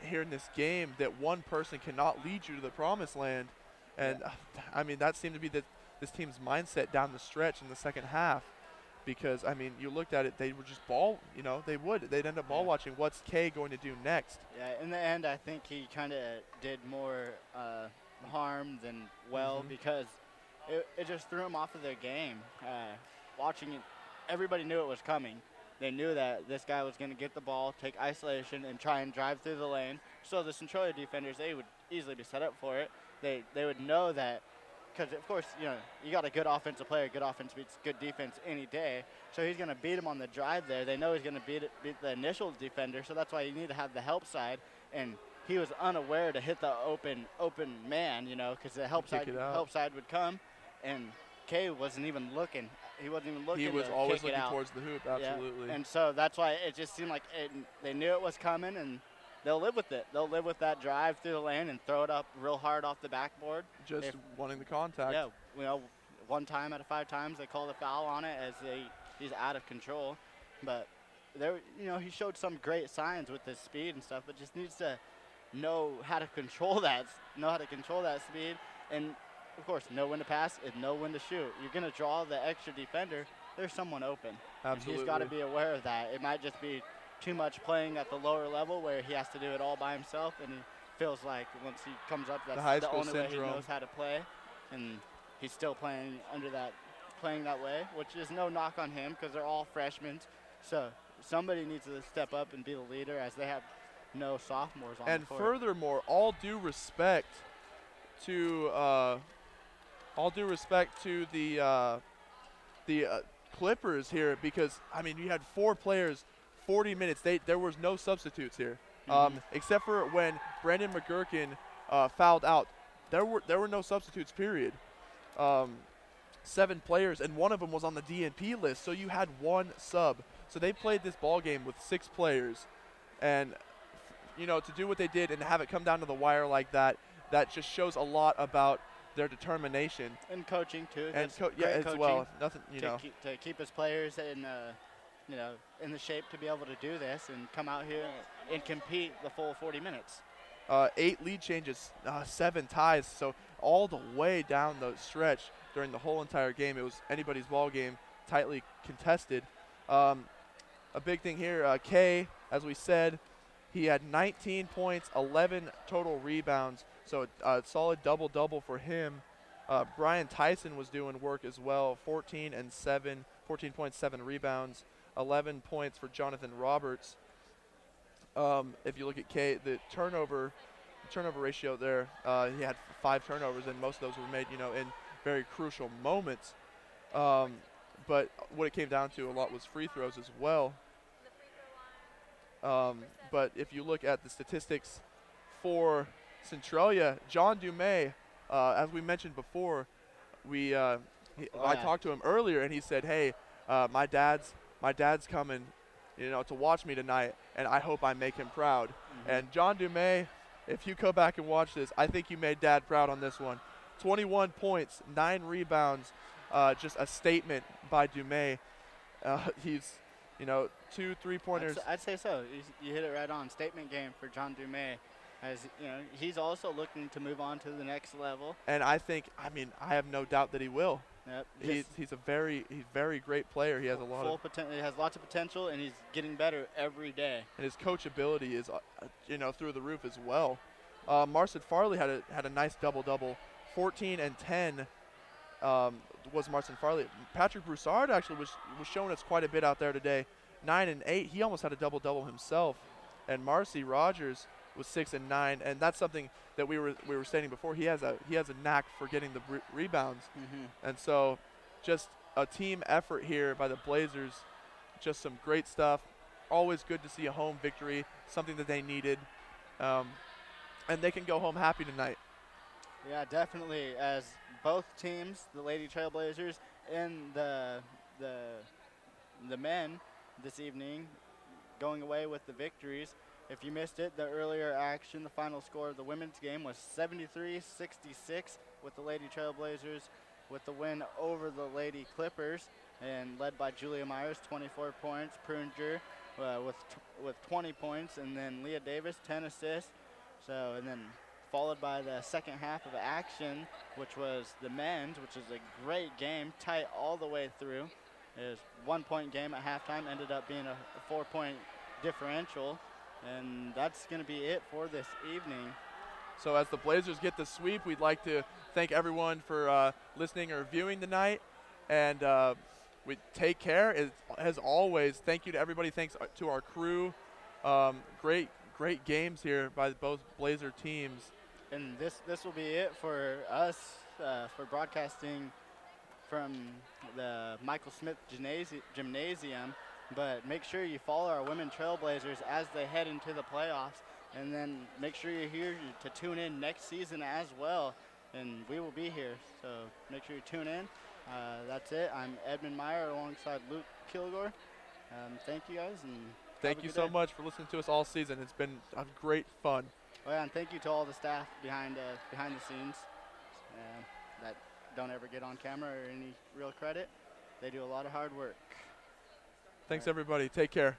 here in this game that one person cannot lead you to the promised land. And that seemed to be this team's mindset down the stretch in the second half, because you looked at it, they were just they'd end up ball watching. What's Kay going to do next? Yeah, in the end, I think he kind of did more harm than well, because it just threw him off of their game. Watching it, everybody knew it was coming. They knew that this guy was going to get the ball, take isolation, and try and drive through the lane. So the Centralia defenders, they would easily be set up for it. They would know that, because of course, you got a good offensive player. Good offense beats good defense any day. So he's going to beat him on the drive there. They know he's going to beat the initial defender. So that's why you need to have the help side. And he was unaware to hit the open man, because the help side would come, and Kay wasn't even looking. He wasn't even looking. He was to always kick looking it out. towards the hoop. Absolutely. Yeah. And so that's why it just seemed like they knew it was coming, and they'll live with it. They'll live with that drive through the lane and throw it up real hard off the backboard. Just wanting the contact. Yeah, 1 time out of 5 times they call the foul on it as he's out of control. But there, he showed some great signs with his speed and stuff, but just needs to know how to control that speed, and of course know when to pass and know when to shoot. You're gonna draw the extra defender. There's someone open. Absolutely. And he's got to be aware of that. It might just be too much playing at the lower level where he has to do it all by himself, and he feels like once he comes up, that's the only way he knows how to play, and he's still playing that way, which is no knock on him because they're all freshmen. So somebody needs to step up and be the leader, as they have no sophomores on the court. And furthermore, all due respect to the Clippers here, because you had 4 players 40 minutes. There was no substitutes here, except for when Brandon McGurkin fouled out. There were no substitutes, period. 7 players, and one of them was on the DNP list, so you had 1 sub. So they played this ball game with 6 players, and to do what they did and have it come down to the wire like that just shows a lot about their determination and coaching too. And as coaching. Well, nothing to keep his players in in the shape to be able to do this and come out here and compete the full 40 minutes. 8 lead changes, 7 ties, so all the way down the stretch during the whole entire game, it was anybody's ball game, tightly contested. A big thing here, Kay, as we said, he had 19 points, 11 total rebounds, so a solid double-double for him. Brian Tyson was doing work as well, 14.7 rebounds, 11 points for Jonathan Roberts. If you look at Kay, the turnover ratio there, he had 5 turnovers, and most of those were made, in very crucial moments. But what it came down to a lot was free throws as well. But if you look at the statistics for Centralia, John Dumais, as we mentioned before, I talked to him earlier, and he said, "Hey, my dad's coming, to watch me tonight, and I hope I make him proud." And John Dumais, if you go back and watch this, I think you made Dad proud on this one. 21 points, 9 rebounds, just a statement by Dumais. He's 2 3-pointers. I'd say so. You hit it right on. Statement game for John Dumais. As he's also looking to move on to the next level. And I have no doubt that he will. Yep. He's a very great player. He has a lot of he has lots of potential, and he's getting better every day. And his coachability is through the roof as well. Marcin Farley had a nice double-double. 14 and 10 was Marcin Farley. Patrick Broussard actually was showing us quite a bit out there today. 9 and 8. He almost had a double-double himself. And Marcy Rogers was 6 and 9, and that's something that we were stating before. He has a knack for getting the rebounds, and so just a team effort here by the Blazers. Just some great stuff. Always good to see a home victory, something that they needed, and they can go home happy tonight. Yeah, definitely. As both teams, the Lady Trailblazers and the men this evening, going away with the victories. If you missed it, the earlier action, the final score of the women's game was 73-66 with the Lady Trailblazers with the win over the Lady Clippers, and led by Julia Myers, 24 points, Prunger with 20 points, and then Leah Davis, 10 assists. So, and then followed by the second half of action, which was the men's, which is a great game, tight all the way through. It was a 1-point game at halftime, ended up being a 4-point differential. And that's going to be it for this evening. So as the Blazers get the sweep, we'd like to thank everyone for listening or viewing tonight. And we take care. As always, thank you to everybody. Thanks to our crew. Great games here by both Blazer teams. And this will be it for us for broadcasting from the Michael Smith Gymnasium. But make sure you follow our women Trailblazers as they head into the playoffs. And then make sure you're here to tune in next season as well. And we will be here. So make sure you tune in. That's it. I'm Edmund Meyer alongside Luke Kilgore. Thank you guys. And thank you so much for listening to us all season. It's been a great fun. Oh, yeah, and thank you to all the staff behind the scenes that don't ever get on camera or any real credit. They do a lot of hard work. Thanks, everybody. Take care.